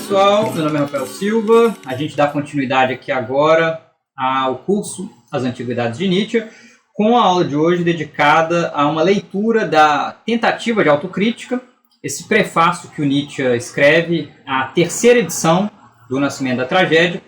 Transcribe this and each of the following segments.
pessoal, meu nome é Rafael Silva, a gente dá continuidade aqui agora ao curso As Antiguidades de Nietzsche, com a aula de hoje dedicada a uma leitura da tentativa de autocrítica, esse prefácio que o Nietzsche escreve, a terceira edição do Nascimento da Tragédia,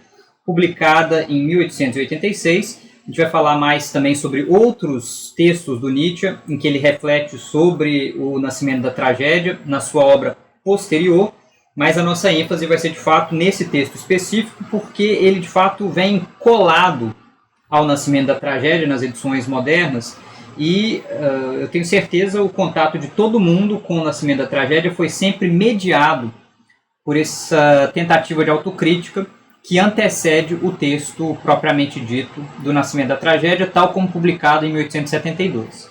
publicada em 1886. A gente vai falar mais também sobre outros textos do Nietzsche, em que ele reflete sobre o nascimento da tragédia na sua obra posterior, mas a nossa ênfase vai ser de fato nesse texto específico, porque ele de fato vem colado ao nascimento da tragédia nas edições modernas, e eu tenho certeza o contato de todo mundo com o nascimento da tragédia foi sempre mediado por essa tentativa de autocrítica que antecede o texto propriamente dito do Nascimento da Tragédia, tal como publicado em 1872.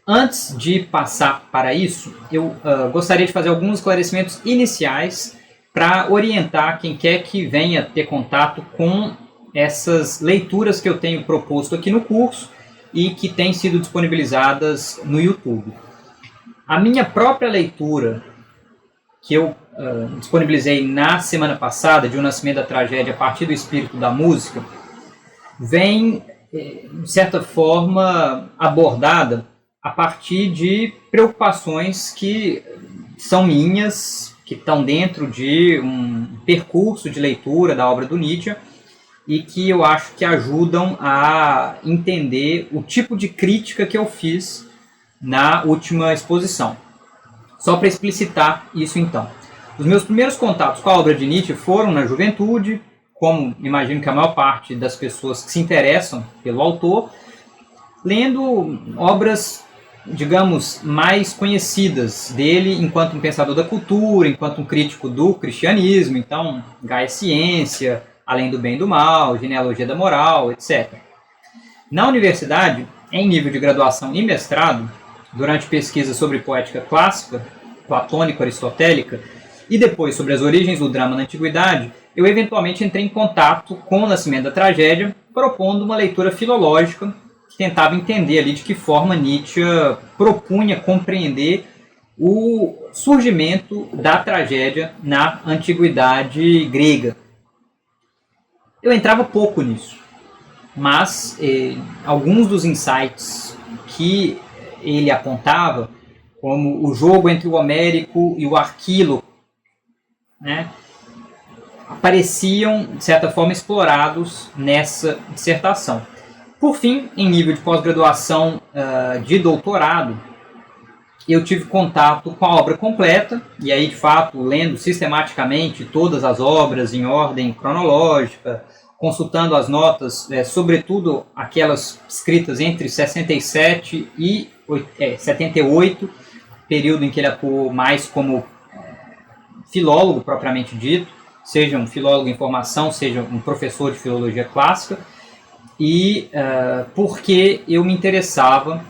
Antes de passar para isso, eu gostaria de fazer alguns esclarecimentos iniciais para orientar quem quer que venha ter contato com essas leituras que eu tenho proposto aqui no curso e que têm sido disponibilizadas no YouTube. A minha própria leitura, que eu disponibilizei na semana passada, de O Nascimento da Tragédia a partir do espírito da música, vem, de certa forma, abordada a partir de preocupações que são minhas, que estão dentro de um percurso de leitura da obra do Nietzsche e que eu acho que ajudam a entender o tipo de crítica que eu fiz na última exposição. Só para explicitar isso então. Os meus primeiros contatos com a obra de Nietzsche foram na juventude, como imagino que a maior parte das pessoas que se interessam pelo autor, lendo obras, digamos, mais conhecidas dele enquanto um pensador da cultura, enquanto um crítico do cristianismo, então Gaia Ciência, Além do Bem e do Mal, Genealogia da Moral, etc. Na universidade, em nível de graduação e mestrado, durante pesquisas sobre poética clássica, platônico-aristotélica, e depois sobre as origens do drama na antiguidade, eu eventualmente entrei em contato com o Nascimento da Tragédia, propondo uma leitura filológica que tentava entender ali de que forma Nietzsche propunha compreender o surgimento da tragédia na antiguidade grega. Eu entrava pouco nisso, mas alguns dos insights que ele apontava, como o jogo entre o Homérico e o Arquíloco, né, apareciam, de certa forma, explorados nessa dissertação. Por fim, em nível de pós-graduação de doutorado, eu tive contato com a obra completa, e aí, de fato, lendo sistematicamente todas as obras em ordem cronológica, consultando as notas, sobretudo aquelas escritas entre 67 e 78, período em que ele atuou mais como filólogo propriamente dito, seja um filólogo em formação, seja um professor de filologia clássica, e porque eu me interessava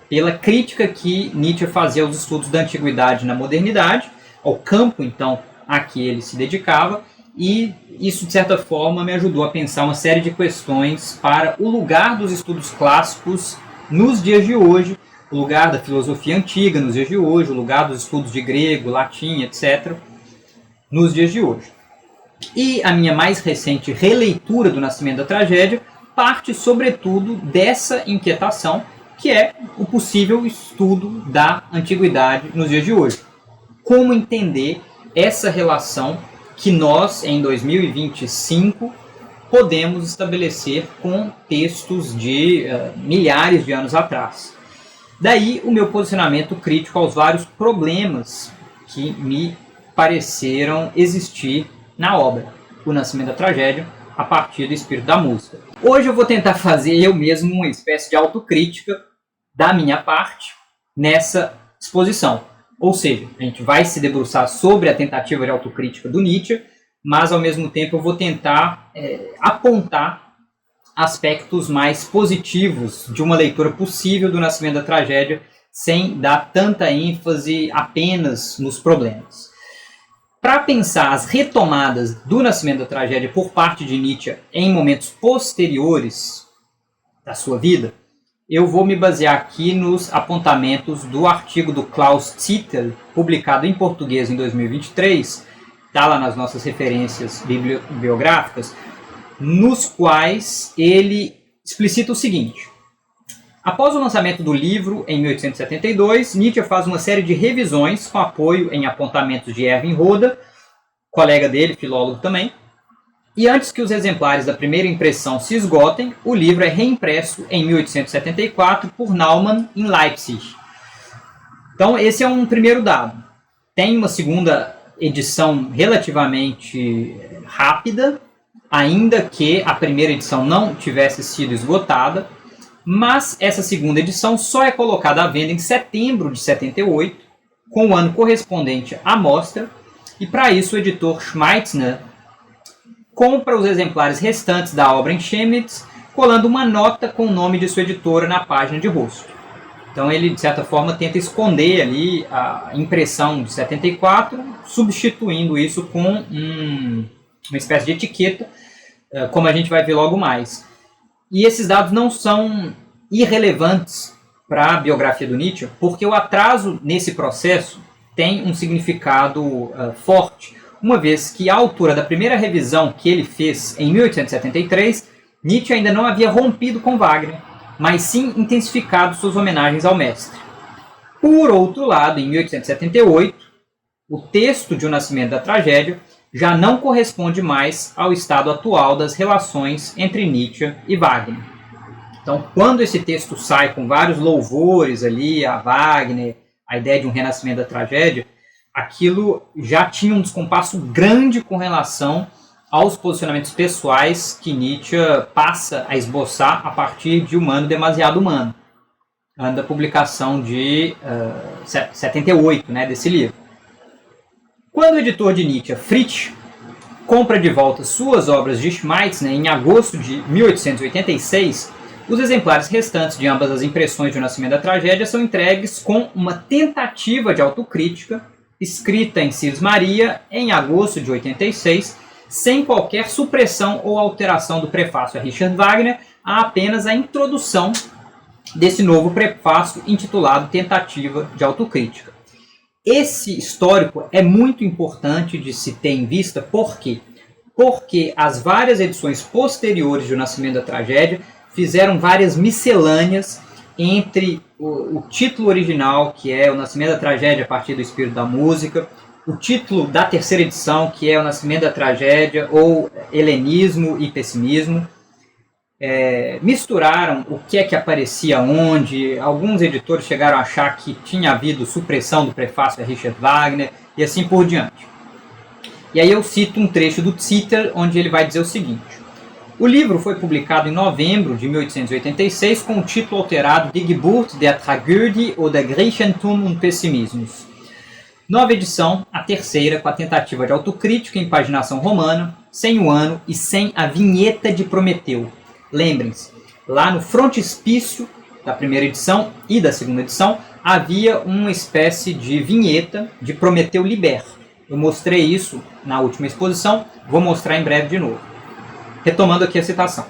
pela crítica que Nietzsche fazia aos estudos da antiguidade na modernidade, ao campo, então, a que ele se dedicava, e isso, de certa forma, me ajudou a pensar uma série de questões para o lugar dos estudos clássicos nos dias de hoje, o lugar da filosofia antiga nos dias de hoje, o lugar dos estudos de grego, latim, etc., nos dias de hoje. E a minha mais recente releitura do Nascimento da Tragédia parte, sobretudo, dessa inquietação, que é o possível estudo da antiguidade nos dias de hoje. Como entender essa relação que nós, em 2025, podemos estabelecer com textos de milhares de anos atrás. Daí o meu posicionamento crítico aos vários problemas que me pareceram existir na obra O Nascimento da Tragédia, a partir do espírito da música. Hoje eu vou tentar fazer eu mesmo uma espécie de autocrítica da minha parte nessa exposição. Ou seja, a gente vai se debruçar sobre a tentativa de autocrítica do Nietzsche, mas ao mesmo tempo eu vou tentar apontar aspectos mais positivos de uma leitura possível do Nascimento da Tragédia, sem dar tanta ênfase apenas nos problemas. Para pensar as retomadas do Nascimento da Tragédia por parte de Nietzsche em momentos posteriores da sua vida, eu vou me basear aqui nos apontamentos do artigo do Klaus Zittel, publicado em português em 2023, está lá nas nossas referências bibliográficas, nos quais ele explicita o seguinte: após o lançamento do livro, em 1872, Nietzsche faz uma série de revisões com apoio em apontamentos de Erwin Roda, colega dele, filólogo também, e antes que os exemplares da primeira impressão se esgotem, o livro é reimpresso em 1874 por Naumann em Leipzig. Então esse é um primeiro dado. Tem uma segunda edição relativamente rápida, ainda que a primeira edição não tivesse sido esgotada, mas essa segunda edição só é colocada à venda em setembro de 78, com o ano correspondente à mostra, e para isso o editor Schmeitzner compra os exemplares restantes da obra em Chemnitz, colando uma nota com o nome de sua editora na página de rosto. Então ele, de certa forma, tenta esconder ali a impressão de 74, substituindo isso com uma espécie de etiqueta, como a gente vai ver logo mais. E esses dados não são irrelevantes para a biografia do Nietzsche, porque o atraso nesse processo tem um significado forte, uma vez que à altura da primeira revisão que ele fez em 1873, Nietzsche ainda não havia rompido com Wagner, mas sim intensificado suas homenagens ao mestre. Por outro lado, em 1878, o texto de O Nascimento da Tragédia já não corresponde mais ao estado atual das relações entre Nietzsche e Wagner. Então, quando esse texto sai com vários louvores ali a Wagner, a ideia de um renascimento da tragédia, aquilo já tinha um descompasso grande com relação aos posicionamentos pessoais que Nietzsche passa a esboçar a partir de Um Ano Demasiado Humano, ano da publicação de 78, né, desse livro. Quando o editor de Nietzsche, Fritsch, compra de volta suas obras de Schmeitzner em agosto de 1886, os exemplares restantes de ambas as impressões de O Nascimento da Tragédia são entregues com uma tentativa de autocrítica, escrita em Sils Maria em agosto de 86, sem qualquer supressão ou alteração do prefácio a Richard Wagner, há apenas a introdução desse novo prefácio intitulado Tentativa de Autocrítica. Esse histórico é muito importante de se ter em vista, por quê? Porque as várias edições posteriores de O Nascimento da Tragédia fizeram várias miscelâneas entre o título original, que é O Nascimento da Tragédia a partir do Espírito da Música, o título da terceira edição, que é O Nascimento da Tragédia, ou Helenismo e Pessimismo. Misturaram o que é que aparecia onde, alguns editores chegaram a achar que tinha havido supressão do prefácio a Richard Wagner, e assim por diante. E aí eu cito um trecho do Zitter, onde ele vai dizer o seguinte: o livro foi publicado em novembro de 1886 com o título alterado Die Geburt der Tragödie oder Griechentum und Pessimismus. Nova edição, a terceira, com a tentativa de autocrítica em paginação romana, sem o ano e sem a vinheta de Prometeu. Lembrem-se, lá no frontispício da primeira edição e da segunda edição, havia uma espécie de vinheta de Prometeu Liber. Eu mostrei isso na última exposição, vou mostrar em breve de novo. Retomando aqui a citação.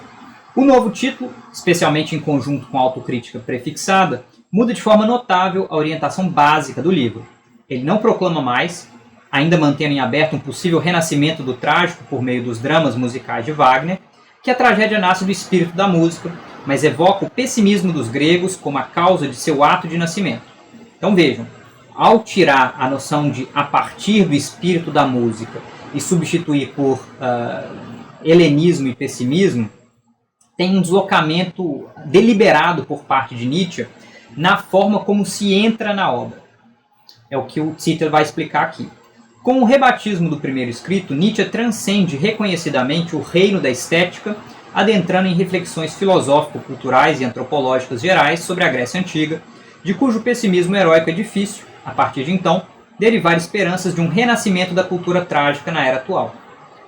O novo título, especialmente em conjunto com a autocrítica prefixada, muda de forma notável a orientação básica do livro. Ele não proclama mais, ainda mantendo em aberto um possível renascimento do trágico por meio dos dramas musicais de Wagner, que a tragédia nasce do espírito da música, mas evoca o pessimismo dos gregos como a causa de seu ato de nascimento. Então vejam, ao tirar a noção de a partir do espírito da música e substituir por helenismo e pessimismo, tem um deslocamento deliberado por parte de Nietzsche na forma como se entra na obra. É o que o Zitter vai explicar aqui. Com o rebatismo do primeiro escrito, Nietzsche transcende reconhecidamente o reino da estética, adentrando em reflexões filosófico-culturais e antropológicas gerais sobre a Grécia Antiga, de cujo pessimismo heróico é difícil, a partir de então, derivar esperanças de um renascimento da cultura trágica na era atual.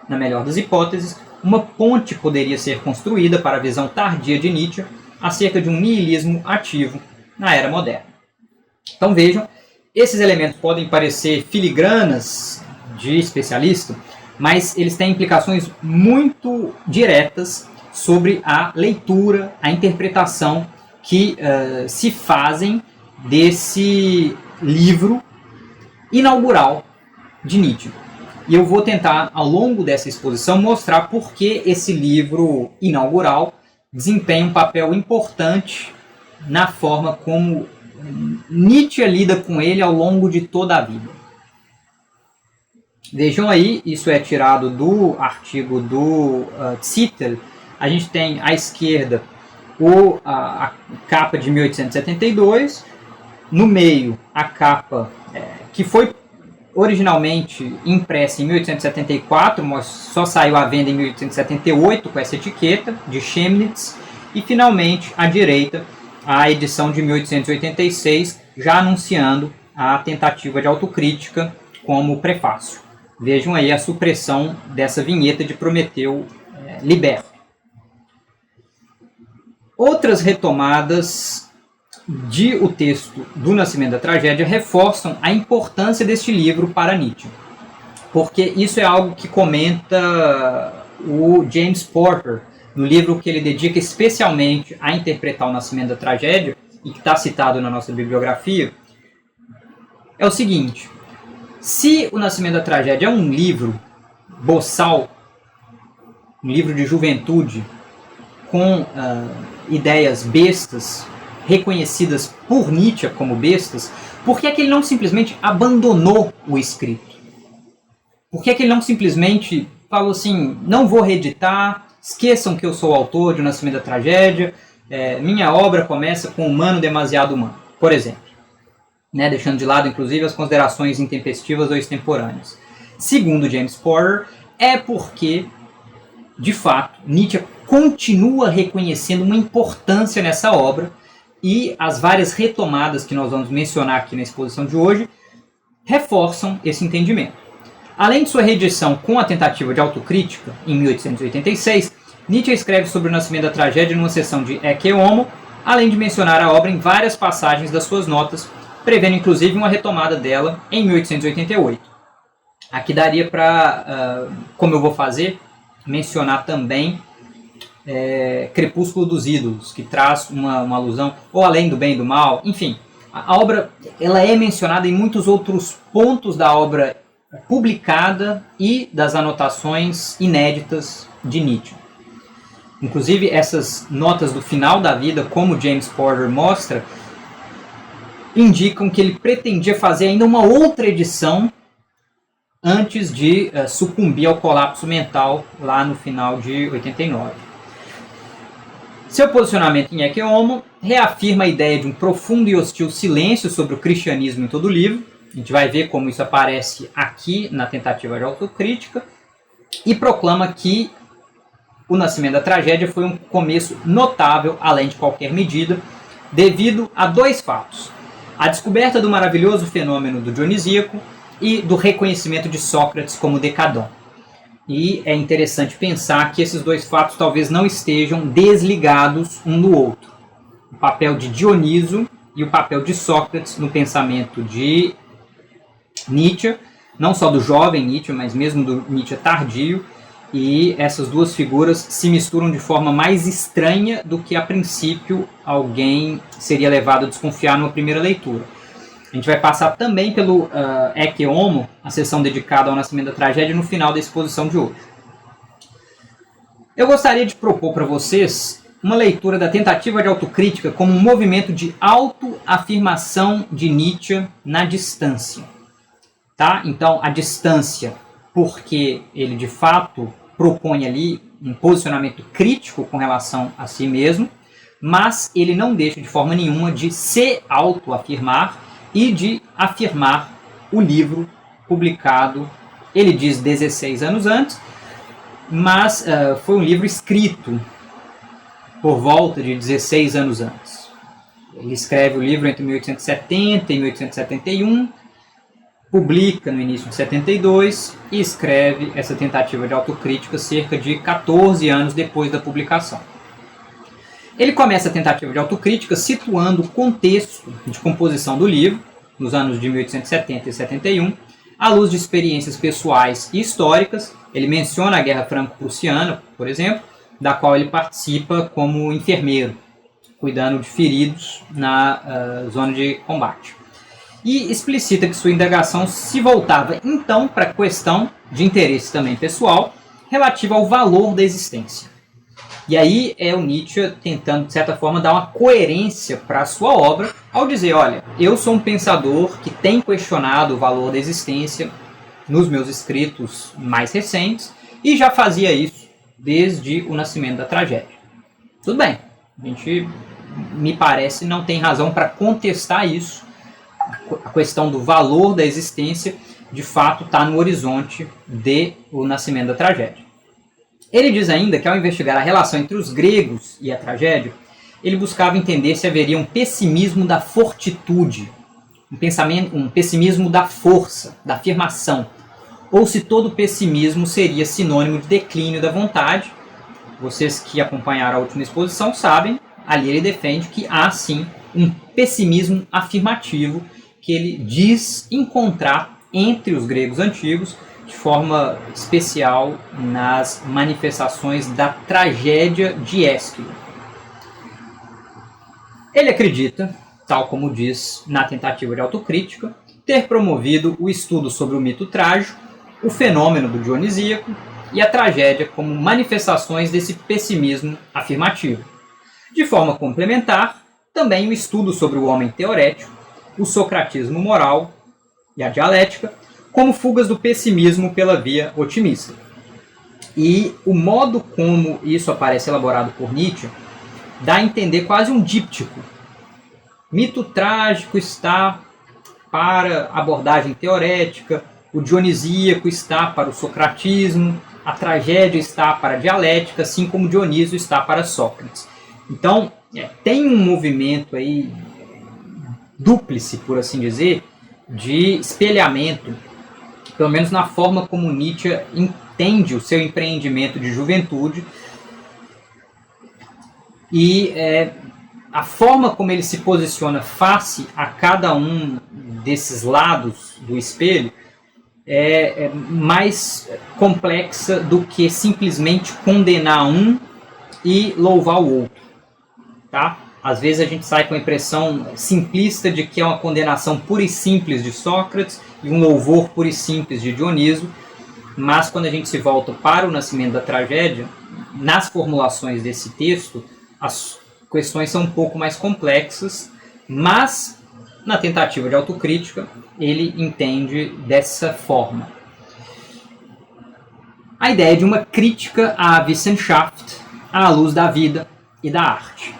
Na melhor das hipóteses, uma ponte poderia ser construída para a visão tardia de Nietzsche acerca de um niilismo ativo na era moderna. Então vejam, esses elementos podem parecer filigranas de especialista, mas eles têm implicações muito diretas sobre a leitura, a interpretação que se fazem desse livro inaugural de Nietzsche. E eu vou tentar, ao longo dessa exposição, mostrar por que esse livro inaugural desempenha um papel importante na forma como Nietzsche lida com ele ao longo de toda a vida. Vejam aí, isso é tirado do artigo do Zittel. A gente tem à esquerda a capa de 1872, no meio a capa que foi originalmente impressa em 1874, mas só saiu à venda em 1878 com essa etiqueta de Chemnitz, e finalmente à direita a edição de 1886, já anunciando a tentativa de autocrítica como prefácio. Vejam aí a supressão dessa vinheta de Prometeu liberto. Outras retomadas de o texto do Nascimento da Tragédia reforçam a importância deste livro para Nietzsche, porque isso é algo que comenta o James Porter no livro que ele dedica especialmente a interpretar o Nascimento da Tragédia e que está citado na nossa bibliografia. É o seguinte: se o Nascimento da Tragédia é um livro boçal, um livro de juventude com ideias bestas, reconhecidas por Nietzsche como bestas, por que é que ele não simplesmente abandonou o escrito? Por que é que ele não simplesmente falou assim, não vou reeditar, esqueçam que eu sou o autor de O Nascimento da Tragédia, minha obra começa com humano demasiado humano, por exemplo. Né, deixando de lado, inclusive, as considerações intempestivas ou extemporâneas. Segundo James Porter, é porque, de fato, Nietzsche continua reconhecendo uma importância nessa obra e as várias retomadas que nós vamos mencionar aqui na exposição de hoje reforçam esse entendimento. Além de sua reedição com a tentativa de autocrítica, em 1886, Nietzsche escreve sobre o Nascimento da Tragédia numa seção de Ecce Homo, além de mencionar a obra em várias passagens das suas notas, prevendo inclusive uma retomada dela em 1888. Aqui daria para, como eu vou fazer, mencionar também Crepúsculo dos Ídolos, que traz uma alusão, ou Além do Bem e do Mal, enfim. A obra ela é mencionada em muitos outros pontos da obra publicada e das anotações inéditas de Nietzsche. Inclusive, essas notas do final da vida, como James Porter mostra, indicam que ele pretendia fazer ainda uma outra edição antes de sucumbir ao colapso mental lá no final de 89. Seu posicionamento em Ecce Homo reafirma a ideia de um profundo e hostil silêncio sobre o cristianismo em todo o livro. A gente vai ver como isso aparece aqui na tentativa de autocrítica, e proclama que O Nascimento da Tragédia foi um começo notável, além de qualquer medida, devido a dois fatos: a descoberta do maravilhoso fenômeno do Dionisíaco e do reconhecimento de Sócrates como Decadon. E é interessante pensar que esses dois fatos talvez não estejam desligados um do outro. O papel de Dioniso e o papel de Sócrates no pensamento de Nietzsche, não só do jovem Nietzsche, mas mesmo do Nietzsche tardio, e essas duas figuras se misturam de forma mais estranha do que a princípio alguém seria levado a desconfiar numa primeira leitura. A gente vai passar também pelo Ecce Homo, a sessão dedicada ao Nascimento da Tragédia, no final da exposição de hoje. Eu gostaria de propor para vocês uma leitura da tentativa de autocrítica como um movimento de autoafirmação de Nietzsche na distância. Tá? Então, a distância, porque ele de fato propõe ali um posicionamento crítico com relação a si mesmo, mas ele não deixa de forma nenhuma de se autoafirmar e de afirmar o livro publicado, ele diz 16 anos antes, mas foi um livro escrito por volta de 16 anos antes. Ele escreve o livro entre 1870 e 1871, publica no início de 72 e escreve essa tentativa de autocrítica cerca de 14 anos depois da publicação. Ele começa a tentativa de autocrítica situando o contexto de composição do livro, nos anos de 1870 e 71, à luz de experiências pessoais e históricas. Ele menciona a Guerra Franco-Prussiana, por exemplo, da qual ele participa como enfermeiro, cuidando de feridos na zona de combate. e explicita que sua indagação se voltava então para a questão de interesse também pessoal relativa ao valor da existência. E aí é o Nietzsche tentando, de certa forma, dar uma coerência para a sua obra ao dizer, olha, eu sou um pensador que tem questionado o valor da existência nos meus escritos mais recentes e já fazia isso desde o nascimento da tragédia. Tudo bem, a gente, me parece, não tem razão para contestar isso. A questão do valor da existência, de fato, está no horizonte do nascimento da tragédia. Ele diz ainda que, ao investigar a relação entre os gregos e a tragédia, ele buscava entender se haveria um pessimismo da fortitude, um pessimismo da força, da afirmação, ou se todo pessimismo seria sinônimo de declínio da vontade. Vocês que acompanharam a última exposição sabem, ali ele defende que há sim um pessimismo afirmativo que ele diz encontrar entre os gregos antigos, de forma especial nas manifestações da tragédia de Ésquilo. Ele acredita, tal como diz na tentativa de autocrítica, ter promovido o estudo sobre o mito trágico, o fenômeno do dionisíaco e a tragédia como manifestações desse pessimismo afirmativo. De forma complementar, também o estudo sobre o homem teorético, o socratismo moral e a dialética, como fugas do pessimismo pela via otimista. E o modo como isso aparece elaborado por Nietzsche dá a entender quase um díptico. Mito trágico está para a abordagem teorética, o dionisíaco está para o socratismo, a tragédia está para a dialética, assim como Dionísio está para Sócrates. Então, tem um movimento aí dúplice, por assim dizer, de espelhamento, pelo menos na forma como Nietzsche entende o seu empreendimento de juventude e a forma como ele se posiciona face a cada um desses lados do espelho é mais complexa do que simplesmente condenar um e louvar o outro. Tá? Às vezes a gente sai com a impressão simplista de que é uma condenação pura e simples de Sócrates e um louvor puro e simples de Dionísio, mas quando a gente se volta para o nascimento da tragédia, nas formulações desse texto, as questões são um pouco mais complexas, mas na tentativa de autocrítica ele entende dessa forma. A ideia de uma crítica à Wissenschaft, à luz da vida e da arte.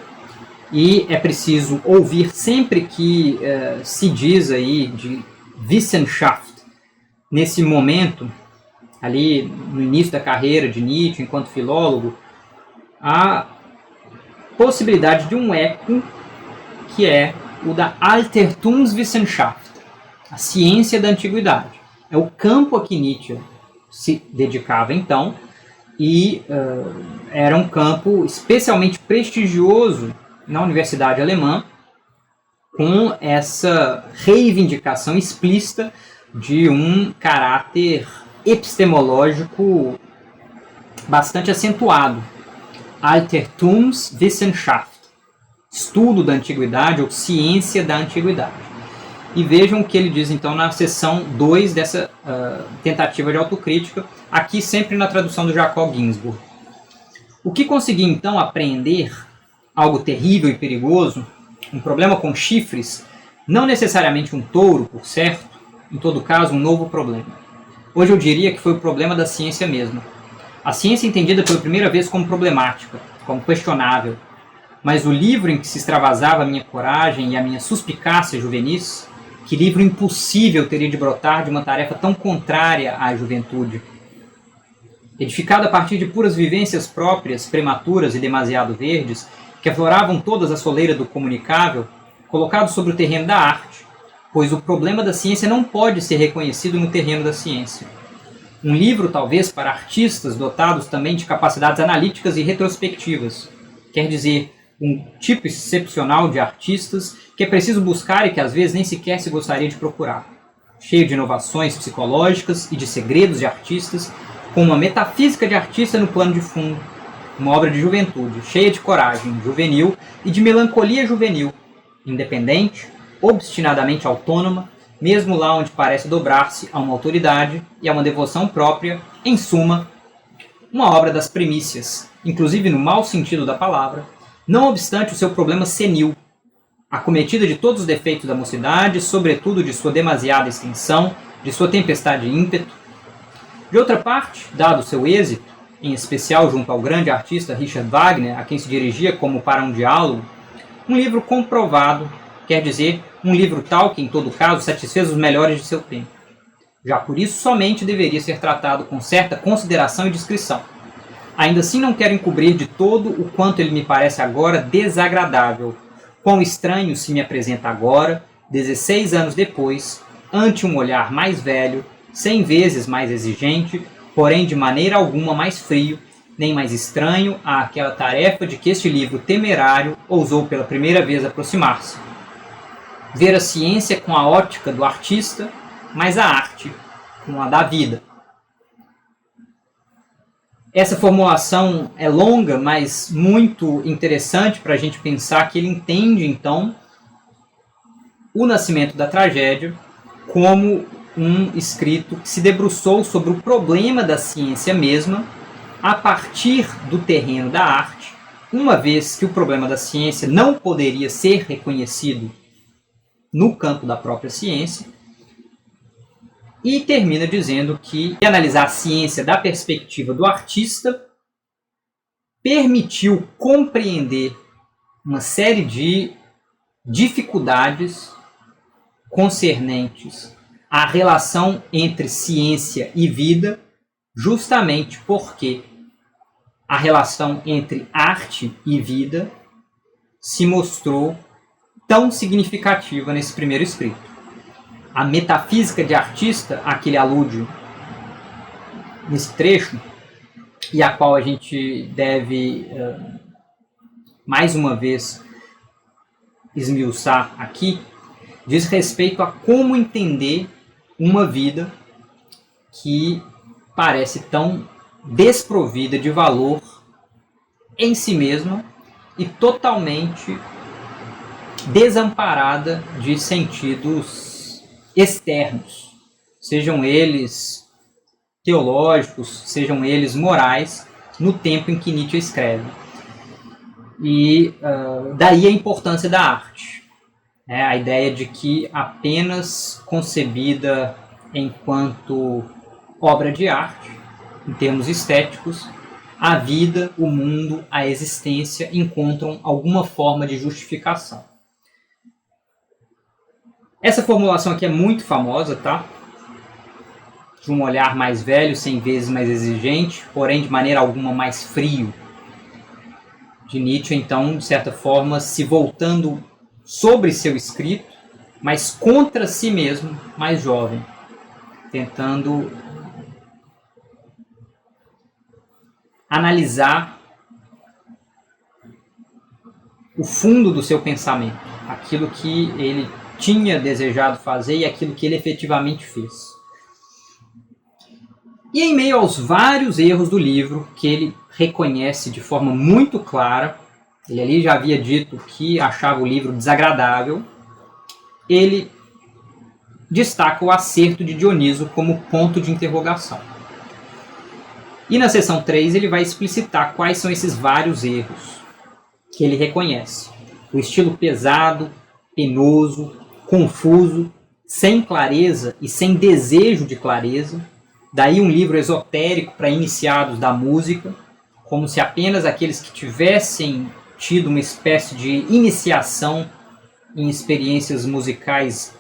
E é preciso ouvir sempre que se diz aí de Wissenschaft, nesse momento, ali no início da carreira de Nietzsche enquanto filólogo, a possibilidade de um eco que é o da Altertumswissenschaft, a ciência da antiguidade. É o campo a que Nietzsche se dedicava então, e era um campo especialmente prestigioso na Universidade Alemã, com essa reivindicação explícita de um caráter epistemológico bastante acentuado. Altertumswissenschaft, estudo da antiguidade ou ciência da antiguidade. E vejam o que ele diz então na seção 2 dessa tentativa de autocrítica, aqui sempre na tradução do Jacob Ginsburg. O que consegui então apreender, algo terrível e perigoso, um problema com chifres, não necessariamente um touro, por certo, em todo caso um novo problema. Hoje eu diria que foi o problema da ciência mesmo. A ciência entendida pela primeira vez como problemática, como questionável, mas o livro em que se extravasava a minha coragem e a minha suspicácia juvenis, que livro impossível teria de brotar de uma tarefa tão contrária à juventude? Edificado a partir de puras vivências próprias, prematuras e demasiado verdes, que afloravam todas a soleira do comunicável, colocado sobre o terreno da arte, pois o problema da ciência não pode ser reconhecido no terreno da ciência. Um livro, talvez, para artistas dotados também de capacidades analíticas e retrospectivas, quer dizer, um tipo excepcional de artistas que é preciso buscar e que às vezes nem sequer se gostaria de procurar, cheio de inovações psicológicas e de segredos de artistas, com uma metafísica de artista no plano de fundo, uma obra de juventude, cheia de coragem juvenil e de melancolia juvenil, independente, obstinadamente autônoma, mesmo lá onde parece dobrar-se a uma autoridade e a uma devoção própria, em suma, uma obra das primícias, inclusive no mau sentido da palavra, não obstante o seu problema senil, acometida de todos os defeitos da mocidade, sobretudo de sua demasiada extensão, de sua tempestade de ímpeto. De outra parte, dado o seu êxito, em especial junto ao grande artista Richard Wagner, a quem se dirigia como para um diálogo, um livro comprovado, quer dizer, um livro tal que, em todo caso, satisfez os melhores de seu tempo. Já por isso, somente deveria ser tratado com certa consideração e discrição. Ainda assim, não quero encobrir de todo o quanto ele me parece agora desagradável, quão estranho se me apresenta agora, 16 anos depois, ante um olhar mais velho, 100 vezes mais exigente, porém de maneira alguma mais frio, nem mais estranho àquela tarefa de que este livro temerário ousou pela primeira vez aproximar-se. Ver a ciência com a ótica do artista, mas a arte com a da vida. Essa formulação é longa, mas muito interessante para a gente pensar que ele entende, então, o nascimento da tragédia como um escrito que se debruçou sobre o problema da ciência mesma a partir do terreno da arte, uma vez que o problema da ciência não poderia ser reconhecido no campo da própria ciência, e termina dizendo que analisar a ciência da perspectiva do artista permitiu compreender uma série de dificuldades concernentes à relação entre ciência e vida, justamente porque a relação entre arte e vida se mostrou tão significativa nesse primeiro escrito. A metafísica de artista, a que ele alude nesse trecho, e a qual a gente deve, mais uma vez, esmiuçar aqui, diz respeito a como entender uma vida que parece tão desprovida de valor em si mesma e totalmente desamparada de sentidos externos, sejam eles teológicos, sejam eles morais, no tempo em que Nietzsche escreve. E daí a importância da arte. A ideia de que apenas concebida enquanto obra de arte, em termos estéticos, a vida, o mundo, a existência encontram alguma forma de justificação. Essa formulação aqui é muito famosa, tá? De um olhar mais velho, 100 vezes mais exigente, porém de maneira alguma mais frio. De Nietzsche, então, de certa forma, se voltando sobre seu escrito, mas contra si mesmo, mais jovem, tentando analisar o fundo do seu pensamento, aquilo que ele tinha desejado fazer e aquilo que ele efetivamente fez. E em meio aos vários erros do livro, que ele reconhece de forma muito clara, ele ali já havia dito que achava o livro desagradável, ele destaca o acerto de Dioniso como ponto de interrogação. E na seção 3 ele vai explicitar quais são esses vários erros que ele reconhece. O estilo pesado, penoso, confuso, sem clareza e sem desejo de clareza. Daí um livro esotérico para iniciados da música, como se apenas aqueles que tivessem tido uma espécie de iniciação em experiências musicais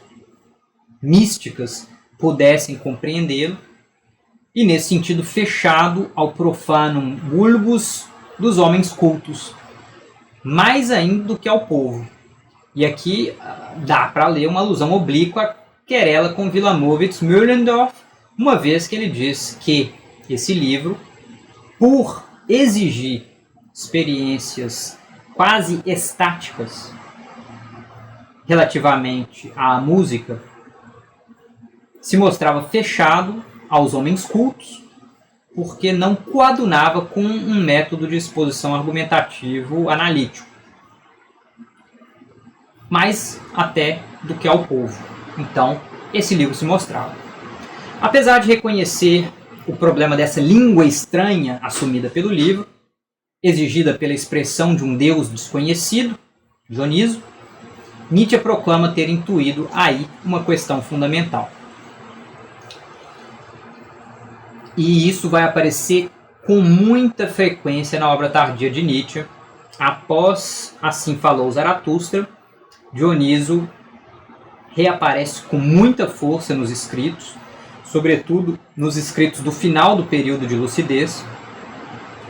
místicas pudessem compreendê-lo, e nesse sentido fechado ao profanum vulgus dos homens cultos, mais ainda do que ao povo. E aqui dá para ler uma alusão oblíqua a querela com Wilamowitz Mühlendorf, uma vez que ele diz que esse livro, por exigir experiências quase estáticas relativamente à música, se mostrava fechado aos homens cultos, porque não coadunava com um método de exposição argumentativo analítico, mais até do que ao povo. Então, esse livro se mostrava. Apesar de reconhecer o problema dessa língua estranha assumida pelo livro, exigida pela expressão de um Deus desconhecido, Dioniso, Nietzsche proclama ter intuído aí uma questão fundamental. E isso vai aparecer com muita frequência na obra tardia de Nietzsche. Após Assim Falou Zaratustra, Dioniso reaparece com muita força nos escritos, sobretudo nos escritos do final do período de lucidez,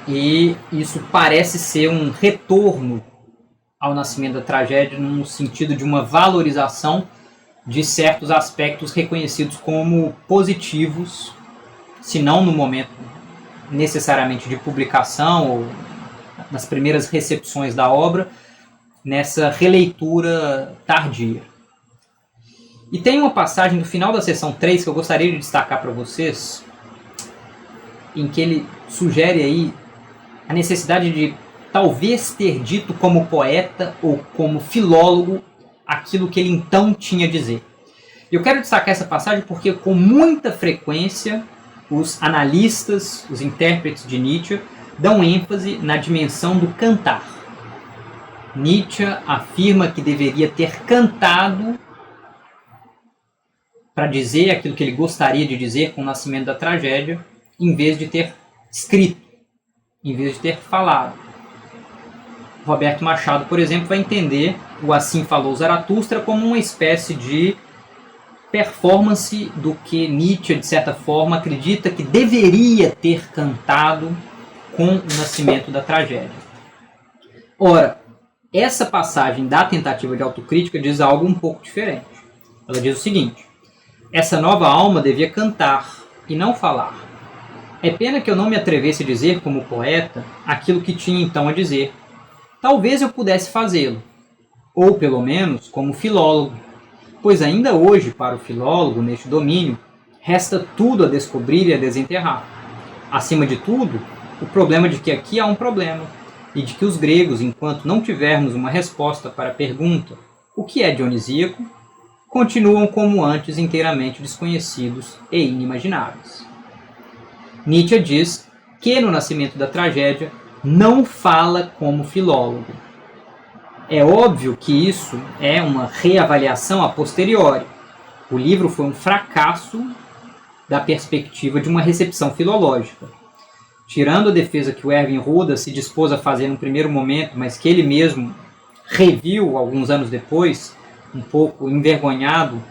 e isso parece ser um retorno ao nascimento da tragédia no sentido de uma valorização de certos aspectos reconhecidos como positivos, se não no momento necessariamente de publicação ou nas primeiras recepções da obra, nessa releitura tardia. E tem uma passagem no final da seção 3 que eu gostaria de destacar para vocês, em que ele sugere aí a necessidade de talvez ter dito como poeta ou como filólogo aquilo que ele então tinha a dizer. Eu quero destacar essa passagem porque com muita frequência os analistas, os intérpretes de Nietzsche dão ênfase na dimensão do cantar. Nietzsche afirma que deveria ter cantado para dizer aquilo que ele gostaria de dizer com o nascimento da tragédia, em vez de ter escrito, em vez de ter falado. Roberto Machado, por exemplo, vai entender o Assim Falou Zaratustra como uma espécie de performance do que Nietzsche, de certa forma, acredita que deveria ter cantado com o nascimento da tragédia. Ora, essa passagem da tentativa de autocrítica diz algo um pouco diferente. Ela diz o seguinte: essa nova alma devia cantar e não falar. É pena que eu não me atrevesse a dizer, como poeta, aquilo que tinha então a dizer. Talvez eu pudesse fazê-lo, ou pelo menos como filólogo, pois ainda hoje, para o filólogo, neste domínio, resta tudo a descobrir e a desenterrar. Acima de tudo, o problema de que aqui há um problema, e de que os gregos, enquanto não tivermos uma resposta para a pergunta o que é dionisíaco, continuam como antes inteiramente desconhecidos e inimagináveis. Nietzsche diz que no nascimento da tragédia não fala como filólogo. É óbvio que isso é uma reavaliação a posteriori. O livro foi um fracasso da perspectiva de uma recepção filológica. Tirando a defesa que o Erwin Roda se dispôs a fazer num primeiro momento, mas que ele mesmo reviu alguns anos depois, um pouco envergonhado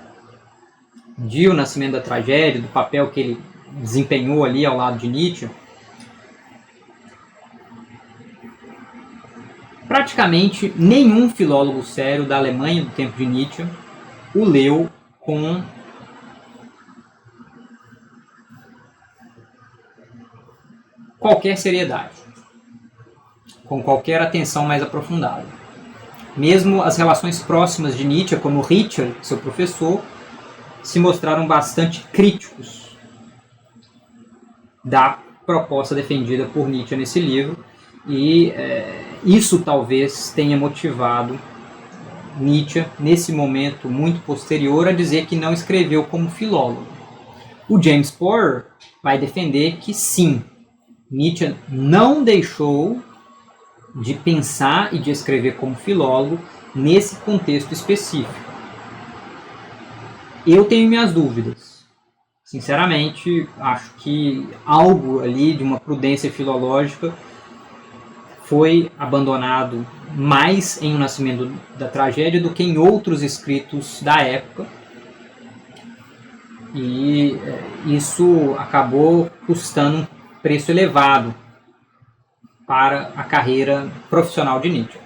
de O Nascimento da Tragédia, do papel que ele desempenhou ali ao lado de Nietzsche, praticamente nenhum filólogo sério da Alemanha do tempo de Nietzsche o leu com qualquer seriedade, com qualquer atenção mais aprofundada. Mesmo as relações próximas de Nietzsche, como Richard, seu professor, se mostraram bastante críticos da proposta defendida por Nietzsche nesse livro, e isso talvez tenha motivado Nietzsche, nesse momento muito posterior, a dizer que não escreveu como filólogo. O James Porer vai defender que sim, Nietzsche não deixou de pensar e de escrever como filólogo nesse contexto específico. Eu tenho minhas dúvidas. Sinceramente, acho que algo ali de uma prudência filológica foi abandonado mais em O Nascimento da Tragédia do que em outros escritos da época. E isso acabou custando um preço elevado para a carreira profissional de Nietzsche.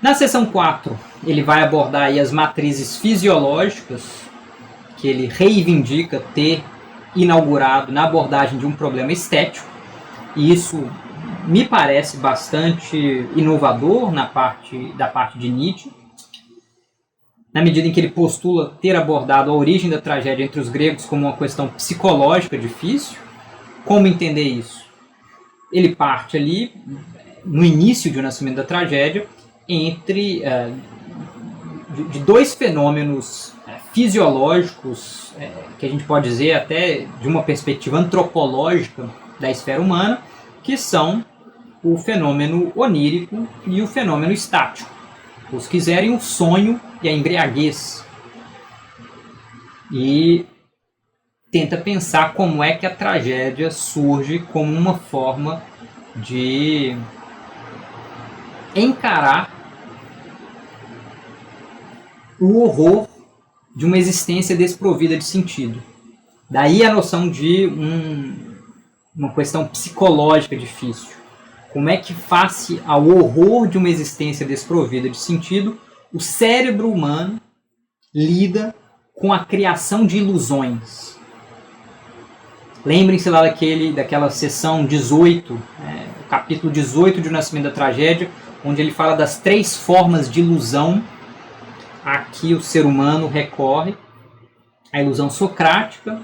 Na seção 4, ele vai abordar aí as matrizes fisiológicas que ele reivindica ter inaugurado na abordagem de um problema estético, e isso me parece bastante inovador da parte de Nietzsche, na medida em que ele postula ter abordado a origem da tragédia entre os gregos como uma questão psicológica difícil. Como entender isso? Ele parte ali, no início do nascimento da tragédia, de dois fenômenos fisiológicos, que a gente pode dizer até de uma perspectiva antropológica da esfera humana, que são o fenômeno onírico e o fenômeno estático. Ou, se quiserem, o sonho e a embriaguez. E tenta pensar como é que a tragédia surge como uma forma de encarar o horror de uma existência desprovida de sentido. Daí a noção de uma questão psicológica difícil. Como é que, face ao horror de uma existência desprovida de sentido, o cérebro humano lida com a criação de ilusões? Lembrem-se lá daquela sessão 18, o capítulo 18 de O Nascimento da Tragédia, onde ele fala das 3 formas de ilusão a que o ser humano recorre: a ilusão socrática,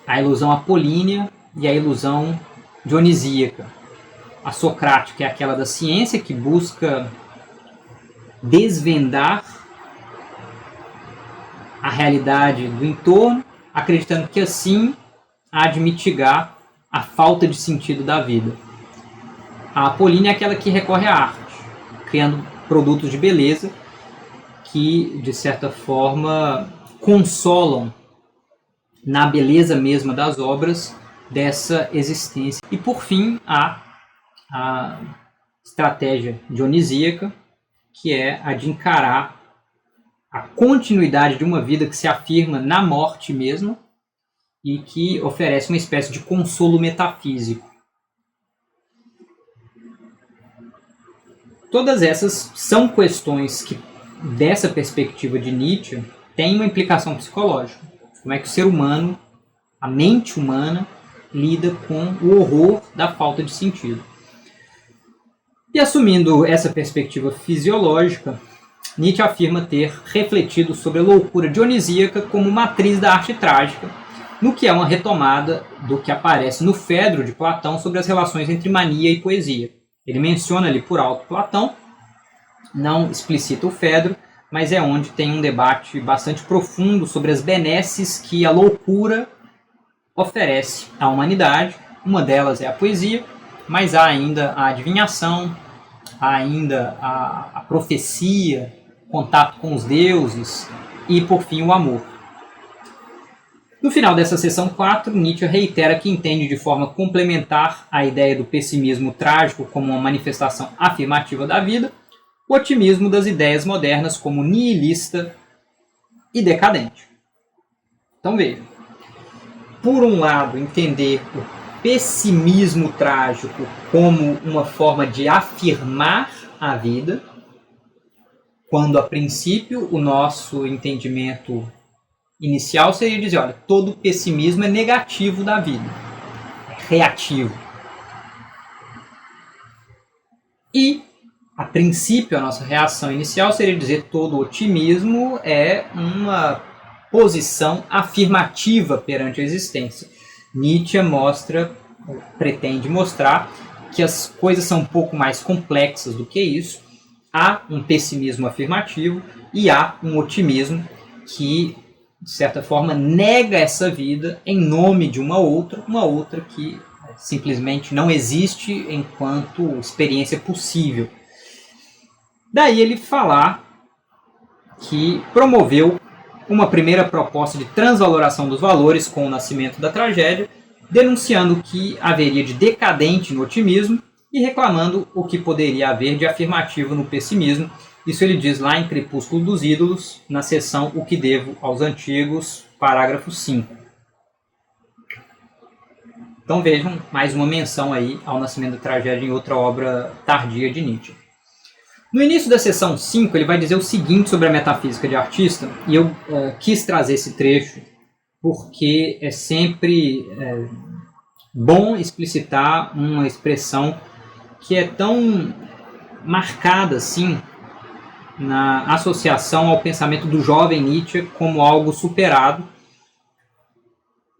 a ilusão apolínea e a ilusão dionisíaca. A socrática é aquela da ciência, que busca desvendar a realidade do entorno, acreditando que assim há de mitigar a falta de sentido da vida. A apolínea é aquela que recorre à arte, criando produtos de beleza que, de certa forma, consolam na beleza mesma das obras dessa existência. E, por fim, a estratégia dionisíaca, que é a de encarar a continuidade de uma vida que se afirma na morte mesmo e que oferece uma espécie de consolo metafísico. Todas essas são questões que, dessa perspectiva de Nietzsche, têm uma implicação psicológica. Como é que o ser humano, a mente humana, lida com o horror da falta de sentido. E, assumindo essa perspectiva fisiológica, Nietzsche afirma ter refletido sobre a loucura dionisíaca como matriz da arte trágica, no que é uma retomada do que aparece no Fedro de Platão sobre as relações entre mania e poesia. Ele menciona ali por alto Platão, não explicita o Fedro, mas é onde tem um debate bastante profundo sobre as benesses que a loucura oferece à humanidade. Uma delas é a poesia, mas há ainda a adivinhação, há ainda a profecia, contato com os deuses e, por fim, o amor. No final dessa seção 4, Nietzsche reitera que entende de forma complementar a ideia do pessimismo trágico como uma manifestação afirmativa da vida, o otimismo das ideias modernas como nihilista e decadente. Então veja, por um lado, entender o pessimismo trágico como uma forma de afirmar a vida, quando a princípio o nosso entendimento inicial seria dizer, olha, todo pessimismo é negativo da vida, é reativo. E, a princípio, a nossa reação inicial seria dizer todo otimismo é uma posição afirmativa perante a existência. Nietzsche pretende mostrar que as coisas são um pouco mais complexas do que isso. Há um pessimismo afirmativo e há um otimismo que, de certa forma, nega essa vida em nome de uma outra que simplesmente não existe enquanto experiência possível. Daí ele falar que promoveu uma primeira proposta de transvaloração dos valores com o nascimento da tragédia, denunciando o que haveria de decadente no otimismo e reclamando o que poderia haver de afirmativo no pessimismo. Isso ele diz lá em Crepúsculo dos Ídolos, na seção O que Devo aos Antigos, parágrafo 5. Então vejam mais uma menção aí ao nascimento da tragédia em outra obra tardia de Nietzsche. No início da seção 5, ele vai dizer o seguinte sobre a metafísica de artista, e eu quis trazer esse trecho porque é sempre bom explicitar uma expressão que é tão marcada assim na associação ao pensamento do jovem Nietzsche como algo superado.